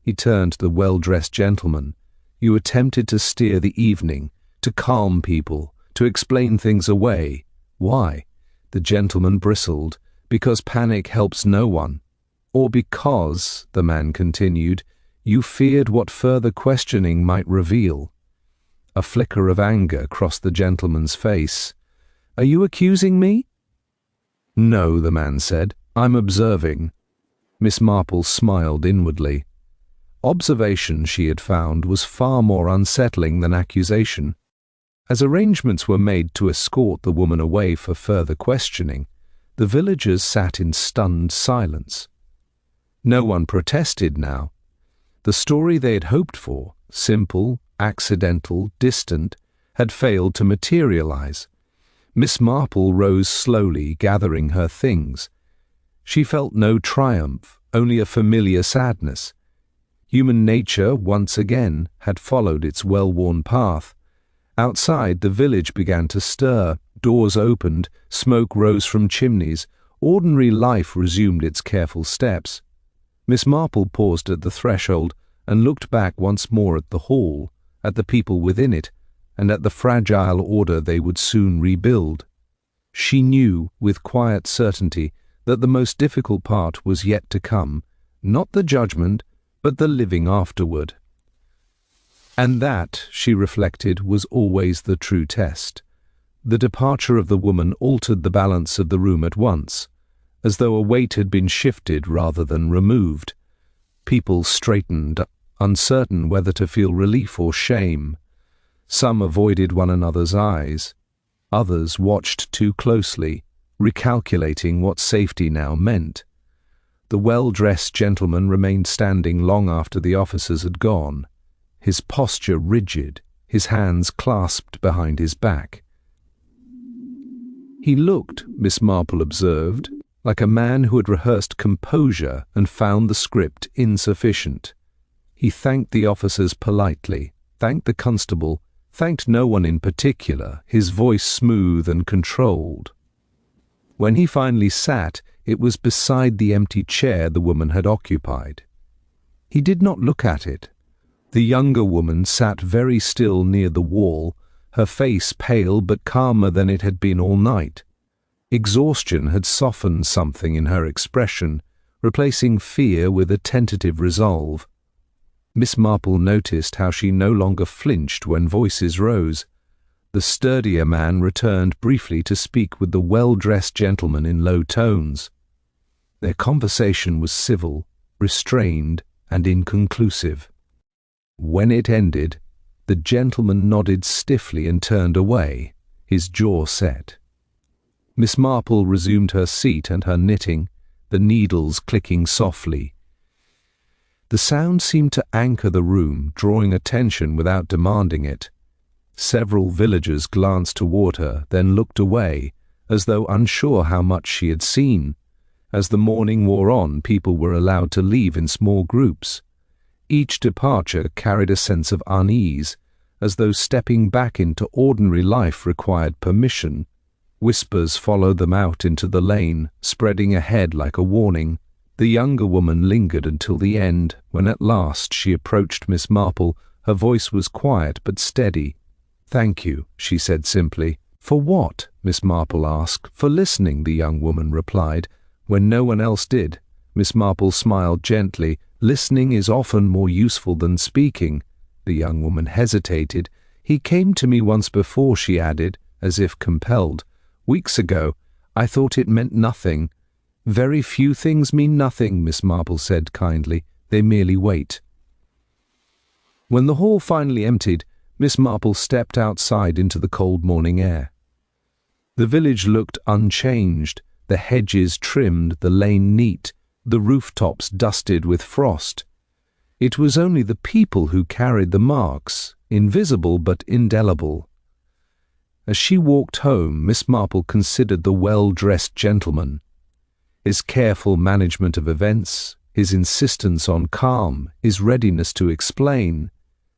He turned to the well-dressed gentleman. "You attempted to steer the evening, to calm people, to explain things away. Why?" The gentleman bristled. "Because panic helps no one." "Or because," the man continued, "you feared what further questioning might reveal." A flicker of anger crossed the gentleman's face. "Are you accusing me?" "No," the man said. "I'm observing." Miss Marple smiled inwardly. Observation, she had found, was far more unsettling than accusation. As arrangements were made to escort the woman away for further questioning, the villagers sat in stunned silence. No one protested now. The story they had hoped for, simple, accidental, distant, had failed to materialize. Miss Marple rose slowly, gathering her things. She felt no triumph, only a familiar sadness. Human nature, once again, had followed its well-worn path. Outside, the village began to stir. Doors opened, smoke rose from chimneys. Ordinary life resumed its careful steps. Miss Marple paused at the threshold and looked back once more at the hall, at the people within it, and at the fragile order they would soon rebuild. She knew, with quiet certainty, that the most difficult part was yet to come, not the judgment, but the living afterward. And that, she reflected, was always the true test. The departure of the woman altered the balance of the room at once, as though a weight had been shifted rather than removed. People straightened, uncertain whether to feel relief or shame. Some avoided one another's eyes. Others watched too closely, recalculating what safety now meant. The well-dressed gentleman remained standing long after the officers had gone, his posture rigid, his hands clasped behind his back. He looked, Miss Marple observed, like a man who had rehearsed composure and found the script insufficient. He thanked the officers politely, thanked the constable, thanked no one in particular, his voice smooth and controlled. When he finally sat, it was beside the empty chair the woman had occupied. He did not look at it. The younger woman sat very still near the wall, her face pale but calmer than it had been all night. Exhaustion had softened something in her expression, replacing fear with a tentative resolve. Miss Marple noticed how she no longer flinched when voices rose. The sturdier man returned briefly to speak with the well-dressed gentleman in low tones. Their conversation was civil, restrained, and inconclusive. When it ended, the gentleman nodded stiffly and turned away, his jaw set. Miss Marple resumed her seat and her knitting, the needles clicking softly. The sound seemed to anchor the room, drawing attention without demanding it. Several villagers glanced toward her, then looked away, as though unsure how much she had seen. As the morning wore on, people were allowed to leave in small groups. Each departure carried a sense of unease, as though stepping back into ordinary life required permission. Whispers followed them out into the lane, spreading ahead like a warning. The younger woman lingered until the end, when at last she approached Miss Marple. Her voice was quiet but steady. "Thank you," she said simply. "For what?" Miss Marple asked. "For listening," the young woman replied. When no one else did, Miss Marple smiled gently. "Listening is often more useful than speaking." The young woman hesitated. "He came to me once before," she added, as if compelled. "Weeks ago. I thought it meant nothing." "Very few things mean nothing," Miss Marple said kindly. "They merely wait." When the hall finally emptied, Miss Marple stepped outside into the cold morning air. The village looked unchanged, the hedges trimmed, the lane neat, the rooftops dusted with frost. It was only the people who carried the marks, invisible but indelible. As she walked home, Miss Marple considered the well-dressed gentleman. His careful management of events, his insistence on calm, his readiness to explain.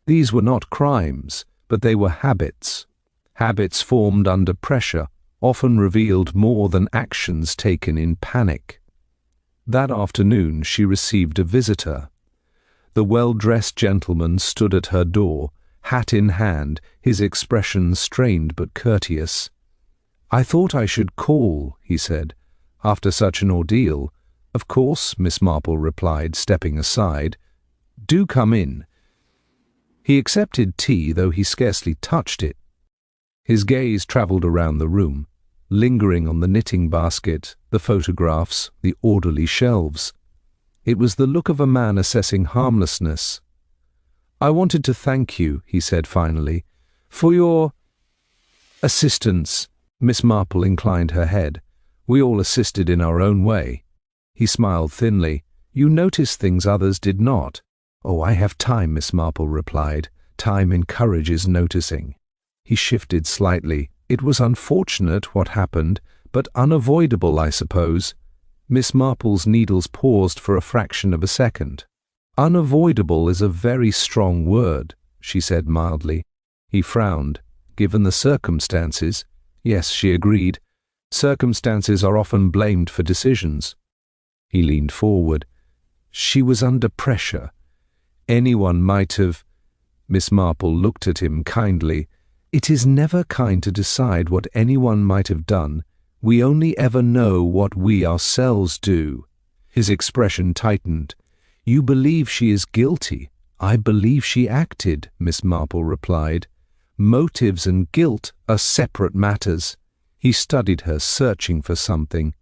These were not crimes, but they were habits. Habits formed under pressure, often revealed more than actions taken in panic. That afternoon she received a visitor. The well-dressed gentleman stood at her door, hat in hand, his expression strained but courteous. "I thought I should call," he said, "after such an ordeal." "Of course," Miss Marple replied, stepping aside. "Do come in." He accepted tea, though he scarcely touched it. His gaze travelled around the room, lingering on the knitting basket, the photographs, the orderly shelves. It was the look of a man assessing harmlessness. "I wanted to thank you," he said finally, "for your assistance." Miss Marple inclined her head. "We all assisted in our own way." He smiled thinly. "You noticed things others did not." "Oh, I have time," Miss Marple replied. "Time encourages noticing." He shifted slightly. "It was unfortunate what happened, but unavoidable, I suppose." Miss Marple's needles paused for a fraction of a second. "Unavoidable is a very strong word," she said mildly. He frowned. "Given the circumstances." "Yes," she agreed. "Circumstances are often blamed for decisions." He leaned forward. "She was under pressure. Anyone might have—" Miss Marple looked at him kindly. "It is never kind to decide what anyone might have done. We only ever know what we ourselves do." His expression tightened. "You believe she is guilty. I believe she acted," Miss Marple replied. "Motives and guilt are separate matters." He studied her, searching for something.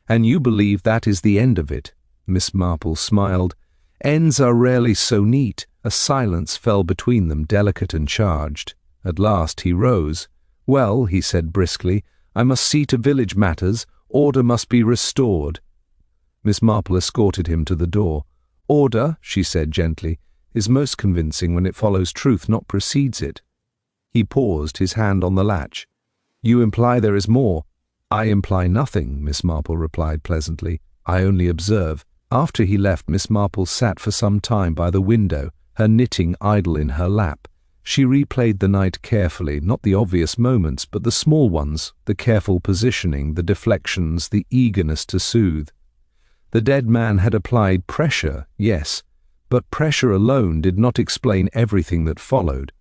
"And you believe that is the end of it?" Miss Marple smiled. "Ends are rarely so neat." A silence fell between them, delicate and charged. At last he rose. "Well," he said briskly, "I must see to village matters. Order must be restored." Miss Marple escorted him to the door. "Order," she said gently, "is most convincing when it follows truth, not precedes it." He paused, his hand on the latch. "You imply there is more." "I imply nothing," Miss Marple replied pleasantly. "I only observe." After he left, Miss Marple sat for some time by the window, her knitting idle in her lap. She replayed the night carefully, not the obvious moments, but the small ones, the careful positioning, the deflections, the eagerness to soothe. The dead man had applied pressure, yes, but pressure alone did not explain everything that followed.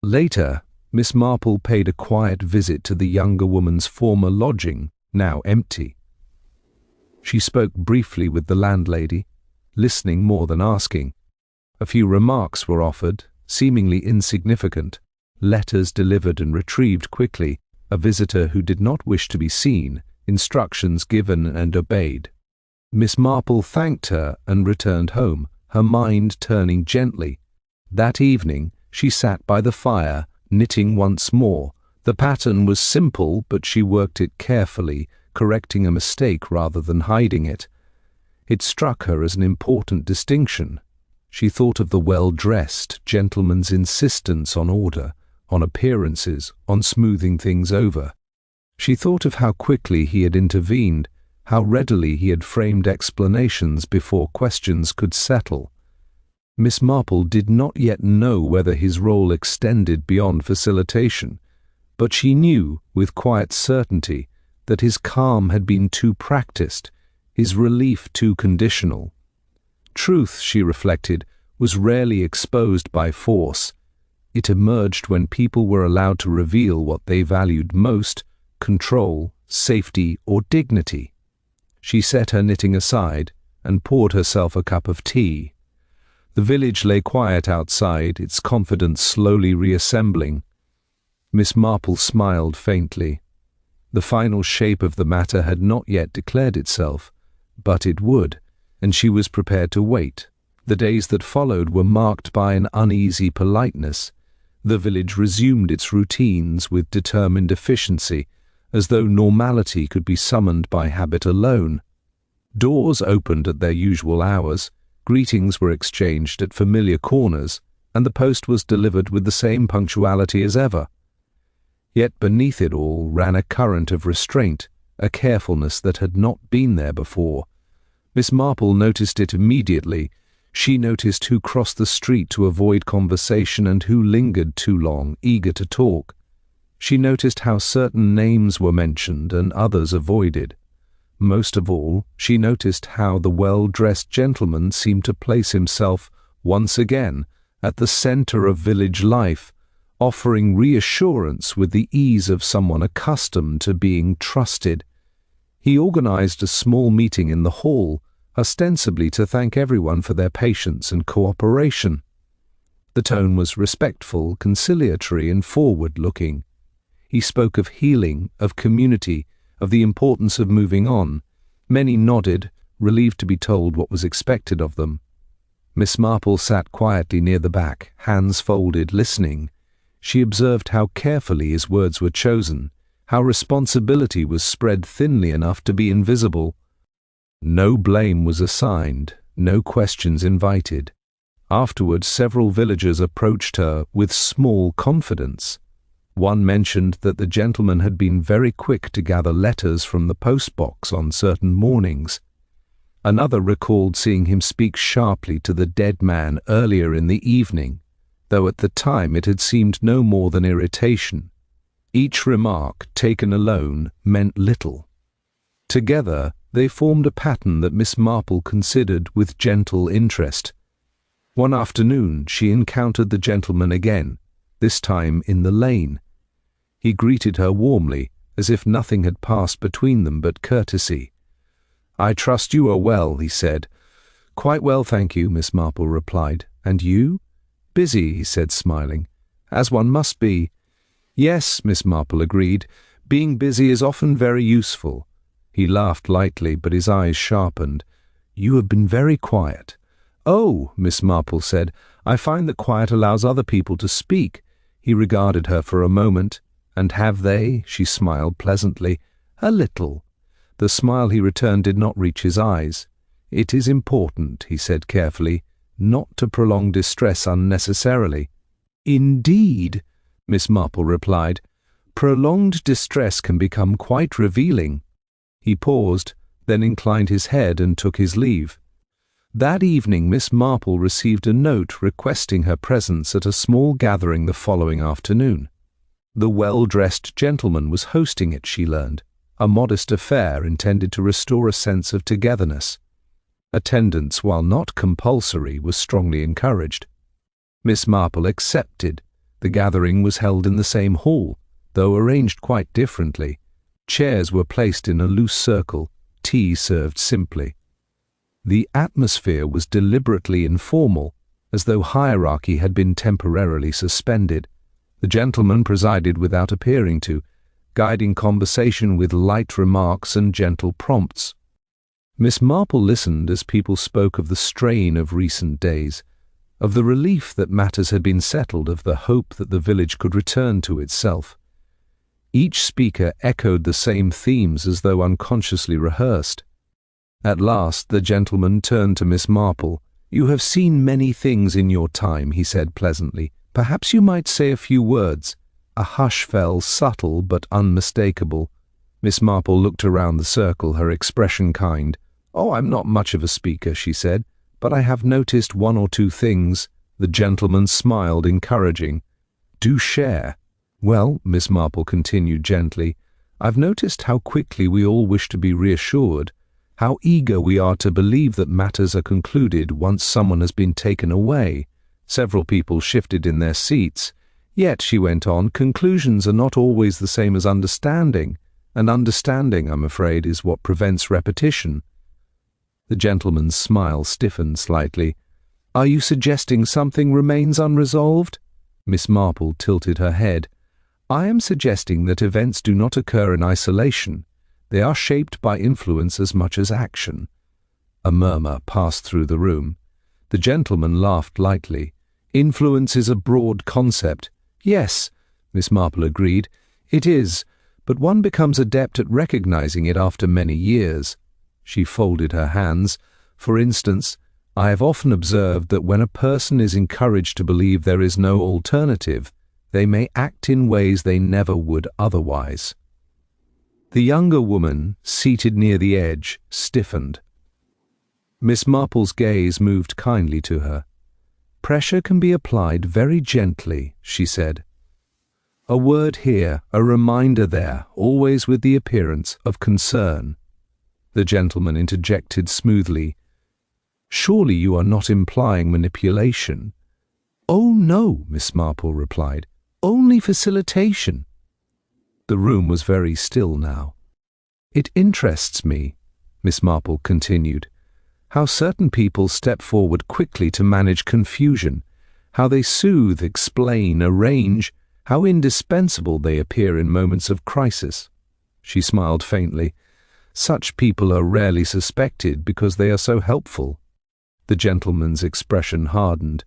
Later, Miss Marple paid a quiet visit to the younger woman's former lodging, now empty. She spoke briefly with the landlady, listening more than asking. A few remarks were offered, seemingly insignificant. letters delivered and retrieved quickly, a visitor who did not wish to be seen, instructions given and obeyed. Miss Marple thanked her and returned home, her mind turning gently. That evening she sat by the fire, knitting once more. The pattern was simple, but she worked it carefully, correcting a mistake rather than hiding it. It struck her as an important distinction. She thought of the well-dressed gentleman's insistence on order, on appearances, on smoothing things over. She thought of how quickly he had intervened, how readily he had framed explanations before questions could settle. Miss Marple did not yet know whether his role extended beyond facilitation, but she knew with quiet certainty that his calm had been too practiced, his relief too conditional. Truth, she reflected, was rarely exposed by force. It emerged when people were allowed to reveal what they valued most: control, safety, or dignity. She set her knitting aside and poured herself a cup of tea. The village lay quiet outside, its confidence slowly reassembling. Miss Marple smiled faintly. The final shape of the matter had not yet declared itself, but it would, and she was prepared to wait. The days that followed were marked by an uneasy politeness. The village resumed its routines with determined efficiency, as though normality could be summoned by habit alone. Doors opened at their usual hours, greetings were exchanged at familiar corners, and the post was delivered with the same punctuality as ever. Yet beneath it all ran a current of restraint, a carefulness that had not been there before. Miss Marple noticed it immediately. She noticed who crossed the street to avoid conversation and who lingered too long, eager to talk. She noticed how certain names were mentioned and others avoided. Most of all, she noticed how the well-dressed gentleman seemed to place himself, once again, at the center of village life, offering reassurance with the ease of someone accustomed to being trusted. He organized a small meeting in the hall, ostensibly to thank everyone for their patience and cooperation. The tone was respectful, conciliatory, and forward-looking. He spoke of healing, of community, of the importance of moving on. Many nodded, relieved to be told what was expected of them. Miss Marple sat quietly near the back, hands folded, listening. She observed how carefully his words were chosen, how responsibility was spread thinly enough to be invisible. No blame was assigned, no questions invited. Afterwards, several villagers approached her with small confidence. One mentioned that the gentleman had been very quick to gather letters from the post-box on certain mornings. Another recalled seeing him speak sharply to the dead man earlier in the evening, though at the time it had seemed no more than irritation. Each remark, taken alone, meant little. Together, they formed a pattern that Miss Marple considered with gentle interest. One afternoon she encountered the gentleman again, this time in the lane. He greeted her warmly, as if nothing had passed between them but courtesy. "I trust you are well," he said. "Quite well, thank you," Miss Marple replied. "And you?" "Busy," he said, smiling. "As one must be." "Yes," Miss Marple agreed. "Being busy is often very useful." He laughed lightly, but his eyes sharpened. "You have been very quiet." "Oh," Miss Marple said, "I find that quiet allows other people to speak." He regarded her for a moment. "And have they?" She smiled pleasantly. "A little." The smile he returned did not reach his eyes. "It is important," he said carefully, "not to prolong distress unnecessarily." "Indeed," Miss Marple replied. "Prolonged distress can become quite revealing." He paused, then inclined his head and took his leave. That evening Miss Marple received a note requesting her presence at a small gathering the following afternoon. The well-dressed gentleman was hosting it, she learned, a modest affair intended to restore a sense of togetherness. Attendance, while not compulsory, was strongly encouraged. Miss Marple accepted. The gathering was held in the same hall, though arranged quite differently. Chairs were placed in a loose circle, tea served simply. The atmosphere was deliberately informal, as though hierarchy had been temporarily suspended. The gentleman presided without appearing to, guiding conversation with light remarks and gentle prompts. Miss Marple listened as people spoke of the strain of recent days, of the relief that matters had been settled, of the hope that the village could return to itself. Each speaker echoed the same themes as though unconsciously rehearsed. At last the gentleman turned to Miss Marple. "You have seen many things in your time," he said pleasantly. "Perhaps you might say a few words." A hush fell, subtle but unmistakable. Miss Marple looked around the circle, her expression kind. "Oh, I'm not much of a speaker," she said, "but I have noticed one or two things." The gentleman smiled, encouraging. "Do share." "Well," Miss Marple continued gently, "I've noticed how quickly we all wish to be reassured, how eager we are to believe that matters are concluded once someone has been taken away." Several people shifted in their seats. "Yet," she went on, "conclusions are not always the same as understanding, and understanding, I'm afraid, is what prevents repetition." The gentleman's smile stiffened slightly. "Are you suggesting something remains unresolved?" Miss Marple tilted her head. "I am suggesting that events do not occur in isolation. They are shaped by influence as much as action." A murmur passed through the room. The gentleman laughed lightly. "Influence is a broad concept." "Yes," Miss Marple agreed, "it is, but one becomes adept at recognizing it after many years." She folded her hands. "For instance, I have often observed that when a person is encouraged to believe there is no alternative, they may act in ways they never would otherwise." The younger woman, seated near the edge, stiffened. Miss Marple's gaze moved kindly to her. "Pressure can be applied very gently," she said. "A word here, a reminder there, always with the appearance of concern." The gentleman interjected smoothly. "Surely you are not implying manipulation?" "Oh, no," Miss Marple replied. "Only facilitation." The room was very still now. "It interests me," Miss Marple continued, "how certain people step forward quickly to manage confusion, how they soothe, explain, arrange, how indispensable they appear in moments of crisis." She smiled faintly. "Such people are rarely suspected because they are so helpful." The gentleman's expression hardened.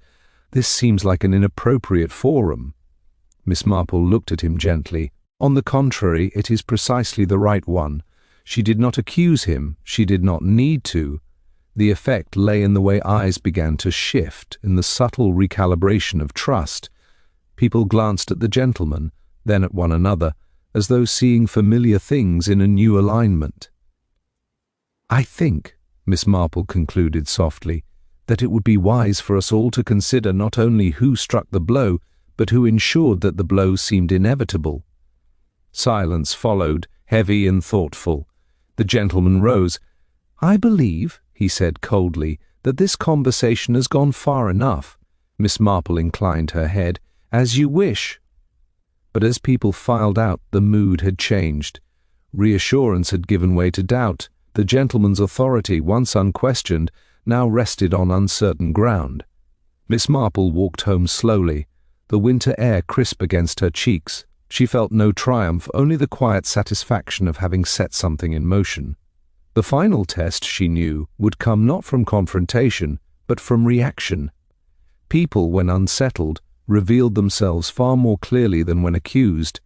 "This seems like an inappropriate forum." Miss Marple looked at him gently. "On the contrary, it is precisely the right one." She did not accuse him. She did not need to. The effect lay in the way eyes began to shift, in the subtle recalibration of trust. People glanced at the gentleman, then at one another, as though seeing familiar things in a new alignment. "I think," Miss Marple concluded softly, "that it would be wise for us all to consider not only who struck the blow, but who ensured that the blow seemed inevitable." Silence followed, heavy and thoughtful. The gentleman rose. "I believe," he said coldly, "that this conversation has gone far enough." Miss Marple inclined her head. "As you wish." But as people filed out, the mood had changed. Reassurance had given way to doubt. The gentleman's authority, once unquestioned, now rested on uncertain ground. Miss Marple walked home slowly, the winter air crisp against her cheeks. She felt no triumph, only the quiet satisfaction of having set something in motion. The final test, she knew, would come not from confrontation, but from reaction. People, when unsettled, revealed themselves far more clearly than when accused,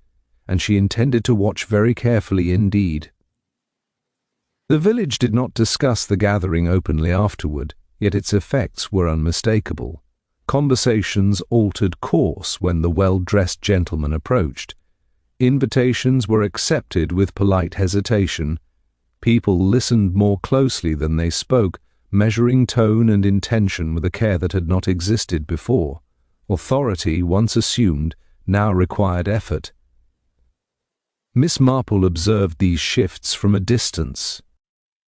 and she intended to watch very carefully indeed. The village did not discuss the gathering openly afterward, yet its effects were unmistakable. Conversations altered course when the well-dressed gentleman approached. Invitations were accepted with polite hesitation. People listened more closely than they spoke, measuring tone and intention with a care that had not existed before. Authority, once assumed, now required effort. Miss Marple observed these shifts from a distance.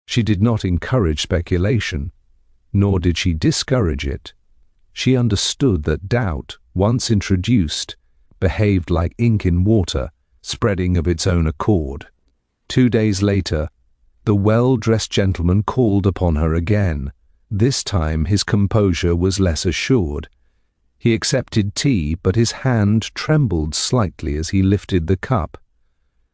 She did not encourage speculation, nor did she discourage it. She understood that doubt, once introduced, behaved like ink in water, spreading of its own accord. 2 days later, the well-dressed gentleman called upon her again. This time his composure was less assured. He accepted tea, but his hand trembled slightly as he lifted the cup.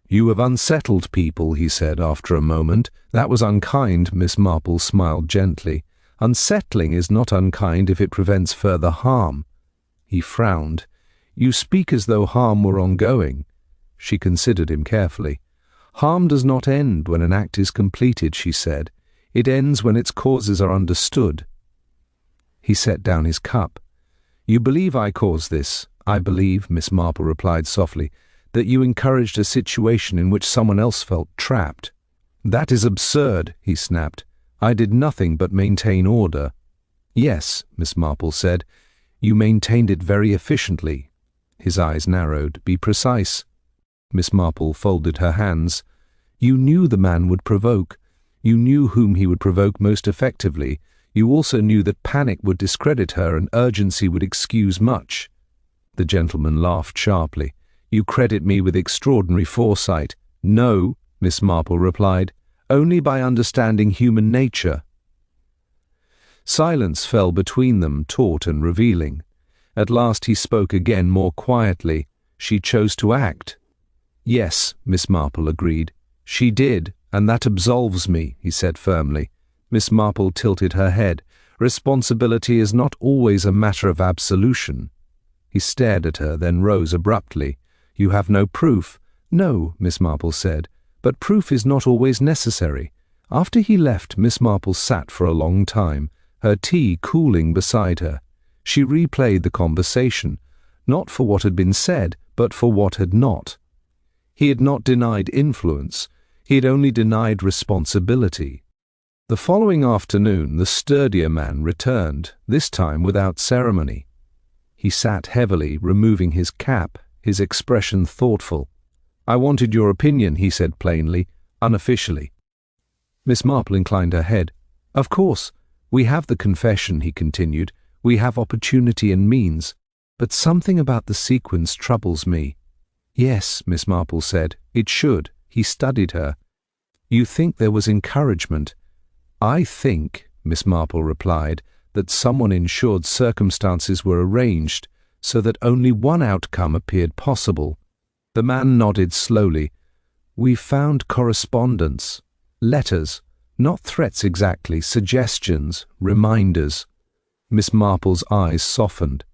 "You have unsettled people," he said after a moment. "That was unkind," Miss Marple smiled gently. "Unsettling is not unkind if it prevents further harm." He frowned. "You speak as though harm were ongoing." She considered him carefully. "Harm does not end when an act is completed," she said. "It ends when its causes are understood." He set down his cup. "You believe I caused this?" "I believe," Miss Marple replied softly, "that you encouraged a situation in which someone else felt trapped." "That is absurd," he snapped. "I did nothing but maintain order." "Yes," Miss Marple said. "You maintained it very efficiently." His eyes narrowed. "Be precise." Miss Marple folded her hands. "You knew the man would provoke. You knew whom he would provoke most effectively. You also knew that panic would discredit her and urgency would excuse much." The gentleman laughed sharply. "You credit me with extraordinary foresight." "No," Miss Marple replied, "only by understanding human nature." Silence fell between them, taut and revealing. At last he spoke again more quietly. "She chose to act." "Yes," Miss Marple agreed. "She did, and that absolves me," he said firmly. Miss Marple tilted her head. "Responsibility is not always a matter of absolution." He stared at her, then rose abruptly. "You have no proof?" "No," Miss Marple said, "but proof is not always necessary." After he left, Miss Marple sat for a long time, her tea cooling beside her. She replayed the conversation, not for what had been said, but for what had not. He had not denied influence, he had only denied responsibility. The following afternoon the sturdier man returned, this time without ceremony. He sat heavily, removing his cap, his expression thoughtful. "I wanted your opinion," he said plainly, unofficially. Miss Marple inclined her head. "Of course. We have the confession," he continued. "We have opportunity and means. But something about the sequence troubles me." "Yes," Miss Marple said. "It should." He studied her. "You think there was encouragement." "I think," Miss Marple replied, "that someone ensured circumstances were arranged so that only one outcome appeared possible." The man nodded slowly. "We found correspondence. Letters. Not threats exactly, suggestions, reminders." Miss Marple's eyes softened.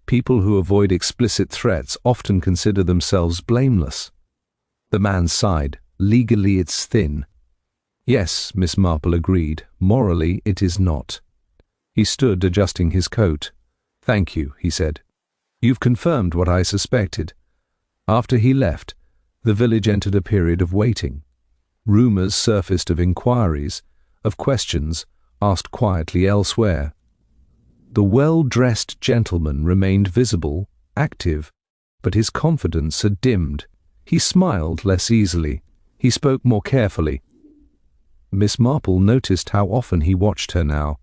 People who avoid explicit threats often consider themselves blameless. The man sighed. "Legally it's thin." "Yes," Miss Marple agreed. "Morally it is not." He stood adjusting his coat. "Thank you," he said. "You've confirmed what I suspected." After he left, the village entered a period of waiting. Rumours surfaced of inquiries, of questions asked quietly elsewhere. The well-dressed gentleman remained visible, active, but his confidence had dimmed. He smiled less easily. He spoke more carefully. Miss Marple noticed how often he watched her now.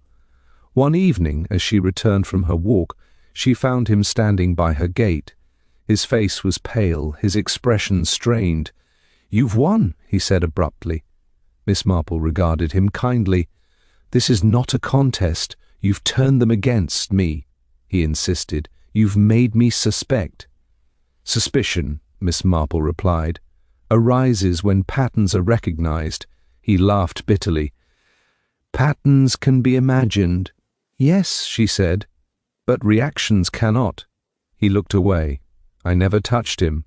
One evening, as she returned from her walk, she found him standing by her gate. His face was pale, his expression strained. "You've won," he said abruptly. Miss Marple regarded him kindly. "This is not a contest. You've turned them against me," he insisted. "You've made me suspect." "Suspicion," Miss Marple replied, "arises when patterns are recognized." He laughed bitterly. "Patterns can be imagined." "Yes," she said, "but reactions cannot." He looked away. "I never touched him."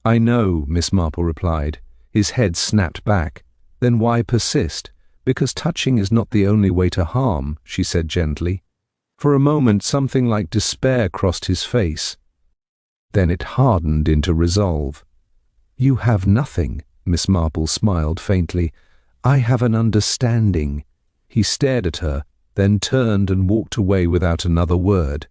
"I know," Miss Marple replied. His head snapped back. "Then why persist?" "Because touching is not the only way to harm," she said gently. For a moment something like despair crossed his face. Then it hardened into resolve. "You have nothing," Miss Marple smiled faintly. "I have an understanding." He stared at her, then turned and walked away without another word.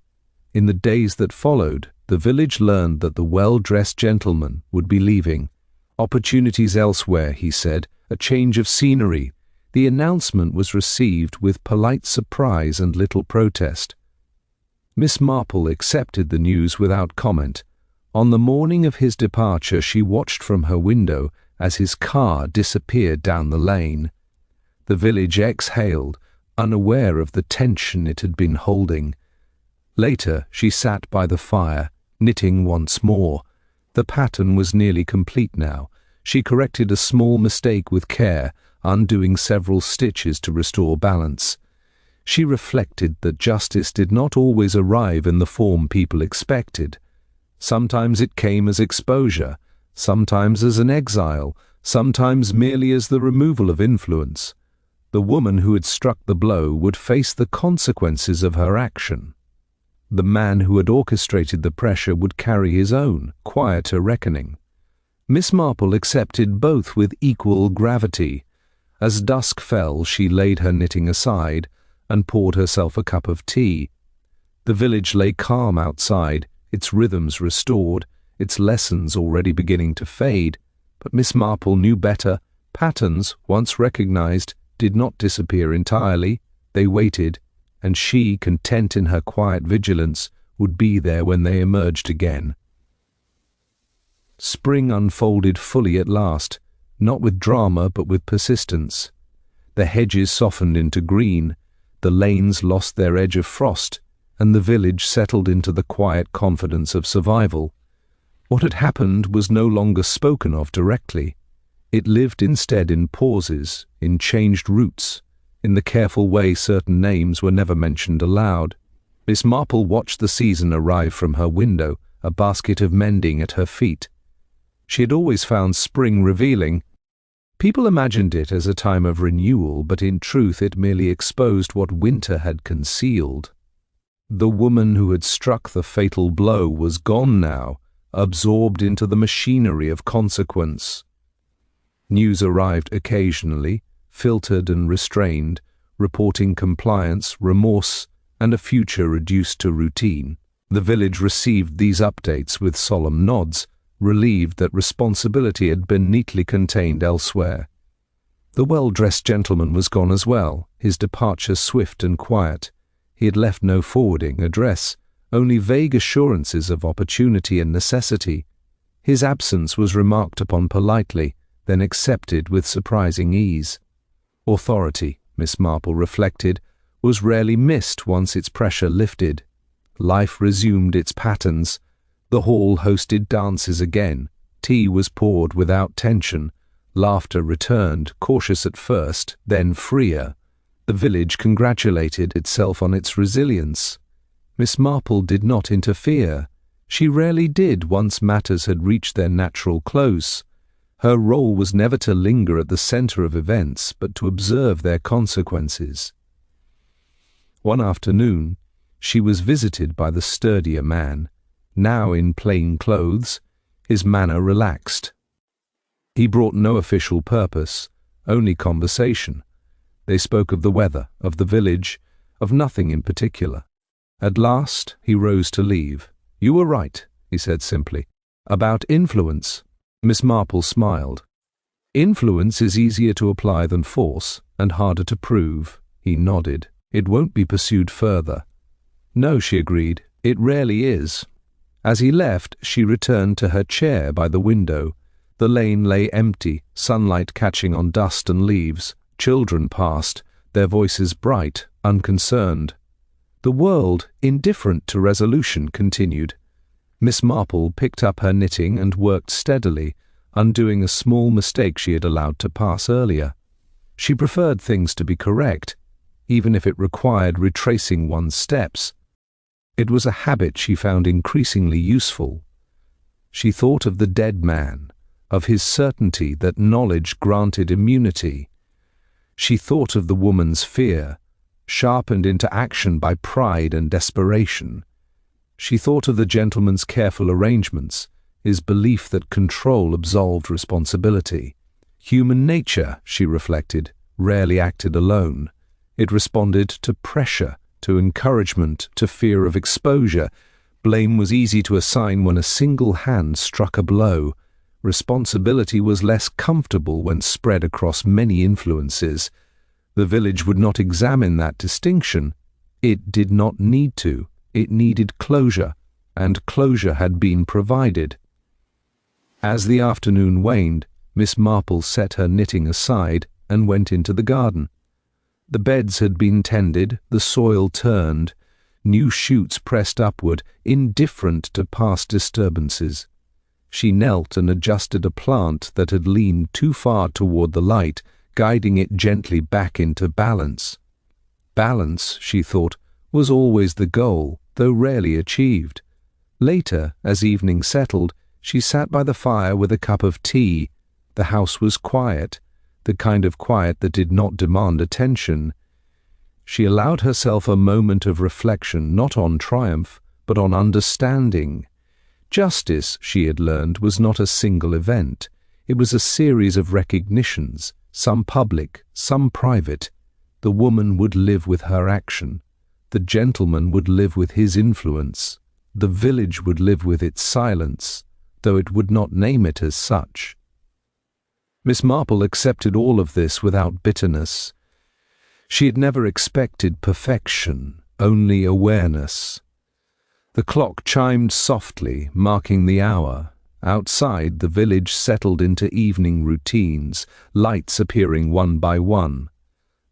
In the days that followed, the village learned that the well-dressed gentleman would be leaving. Opportunities elsewhere, he said, a change of scenery. The announcement was received with polite surprise and little protest. Miss Marple accepted the news without comment. On the morning of his departure she watched from her window as his car disappeared down the lane. The village exhaled, unaware of the tension it had been holding. Later, she sat by the fire, knitting once more. The pattern was nearly complete now. She corrected a small mistake with care, undoing several stitches to restore balance. She reflected that justice did not always arrive in the form people expected. Sometimes it came as exposure, sometimes as an exile, sometimes merely as the removal of influence. The woman who had struck the blow would face the consequences of her action. The man who had orchestrated the pressure would carry his own, quieter reckoning. Miss Marple accepted both with equal gravity. As dusk fell, she laid her knitting aside and poured herself a cup of tea. The village lay calm outside, its rhythms restored, its lessons already beginning to fade. But Miss Marple knew better. Patterns, once recognized, did not disappear entirely. They waited, and she, content in her quiet vigilance, would be there when they emerged again. Spring unfolded fully at last, not with drama but with persistence. The hedges softened into green, the lanes lost their edge of frost, and the village settled into the quiet confidence of survival. What had happened was no longer spoken of directly. It lived instead in pauses, in changed routes, in the careful way certain names were never mentioned aloud. Miss Marple watched the season arrive from her window, a basket of mending at her feet. She had always found spring revealing. People imagined it as a time of renewal, but in truth it merely exposed what winter had concealed. The woman who had struck the fatal blow was gone now, absorbed into the machinery of consequence. News arrived occasionally, filtered and restrained, reporting compliance, remorse, and a future reduced to routine. The village received these updates with solemn nods, relieved that responsibility had been neatly contained elsewhere. The well-dressed gentleman was gone as well, his departure swift and quiet. He had left no forwarding address, only vague assurances of opportunity and necessity. His absence was remarked upon politely, then accepted with surprising ease. Authority, Miss Marple reflected, was rarely missed once its pressure lifted. Life resumed its patterns. The hall hosted dances again. Tea was poured without tension. Laughter returned, cautious at first, then freer. The village congratulated itself on its resilience. Miss Marple did not interfere. She rarely did once matters had reached their natural close. Her role was never to linger at the center of events, but to observe their consequences. One afternoon, she was visited by the sturdier man, now in plain clothes, his manner relaxed. He brought no official purpose, only conversation. They spoke of the weather, of the village, of nothing in particular. At last, he rose to leave. "You were right," he said simply. "About influence." Miss Marple smiled. "Influence is easier to apply than force, and harder to prove." He nodded. "It won't be pursued further." "No," she agreed, "it rarely is." As he left, she returned to her chair by the window. The lane lay empty, sunlight catching on dust and leaves. Children passed, their voices bright, unconcerned. The world, indifferent to resolution, continued. Miss Marple picked up her knitting and worked steadily, undoing a small mistake she had allowed to pass earlier. She preferred things to be correct, even if it required retracing one's steps. It was a habit she found increasingly useful. She thought of the dead man, of his certainty that knowledge granted immunity. She thought of the woman's fear, sharpened into action by pride and desperation. She thought of the gentleman's careful arrangements, his belief that control absolved responsibility. Human nature, she reflected, rarely acted alone. It responded to pressure, to encouragement, to fear of exposure. Blame was easy to assign when a single hand struck a blow. Responsibility was less comfortable when spread across many influences. The village would not examine that distinction. It did not need to. It needed closure, and closure had been provided. As the afternoon waned, Miss Marple set her knitting aside and went into the garden. The beds had been tended, the soil turned. new shoots pressed upward, indifferent to past disturbances. She knelt and adjusted a plant that had leaned too far toward the light, guiding it gently back into balance. Balance, she thought, was always the goal, though rarely achieved. Later, as evening settled, she sat by the fire with a cup of tea. The house was quiet, the kind of quiet that did not demand attention. She allowed herself a moment of reflection, not on triumph, but on understanding. Justice, she had learned, was not a single event. It was a series of recognitions, some public, some private. The woman would live with her action. The gentleman would live with his influence. The village would live with its silence, though it would not name it as such. Miss Marple accepted all of this without bitterness. She had never expected perfection, only awareness. The clock chimed softly, marking the hour. Outside, the village settled into evening routines, lights appearing one by one.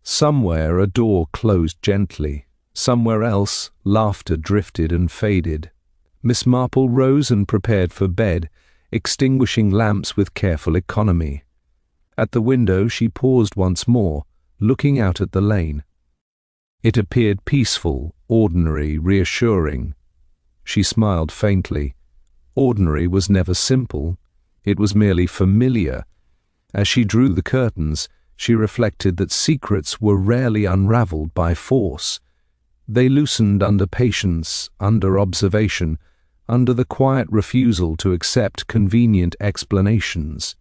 Somewhere a door closed gently. Somewhere else, laughter drifted and faded. Miss Marple rose and prepared for bed, extinguishing lamps with careful economy. At the window she paused once more, looking out at the lane. It appeared peaceful, ordinary, reassuring. She smiled faintly. Ordinary was never simple. It was merely familiar. As she drew the curtains, she reflected that secrets were rarely unraveled by force. They loosened under patience, under observation, under the quiet refusal to accept convenient explanations.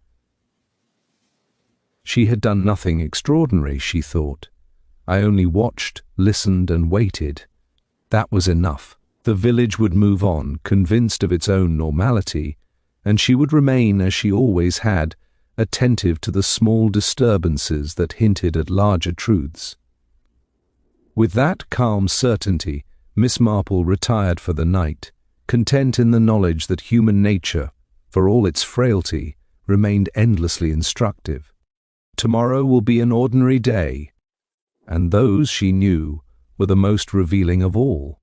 She had done nothing extraordinary, she thought. I only watched, listened, and waited. That was enough. The village would move on, convinced of its own normality, and she would remain, as she always had, attentive to the small disturbances that hinted at larger truths. With that calm certainty, Miss Marple retired for the night, content in the knowledge that human nature, for all its frailty, remained endlessly instructive. Tomorrow will be an ordinary day, and those, she knew, were the most revealing of all.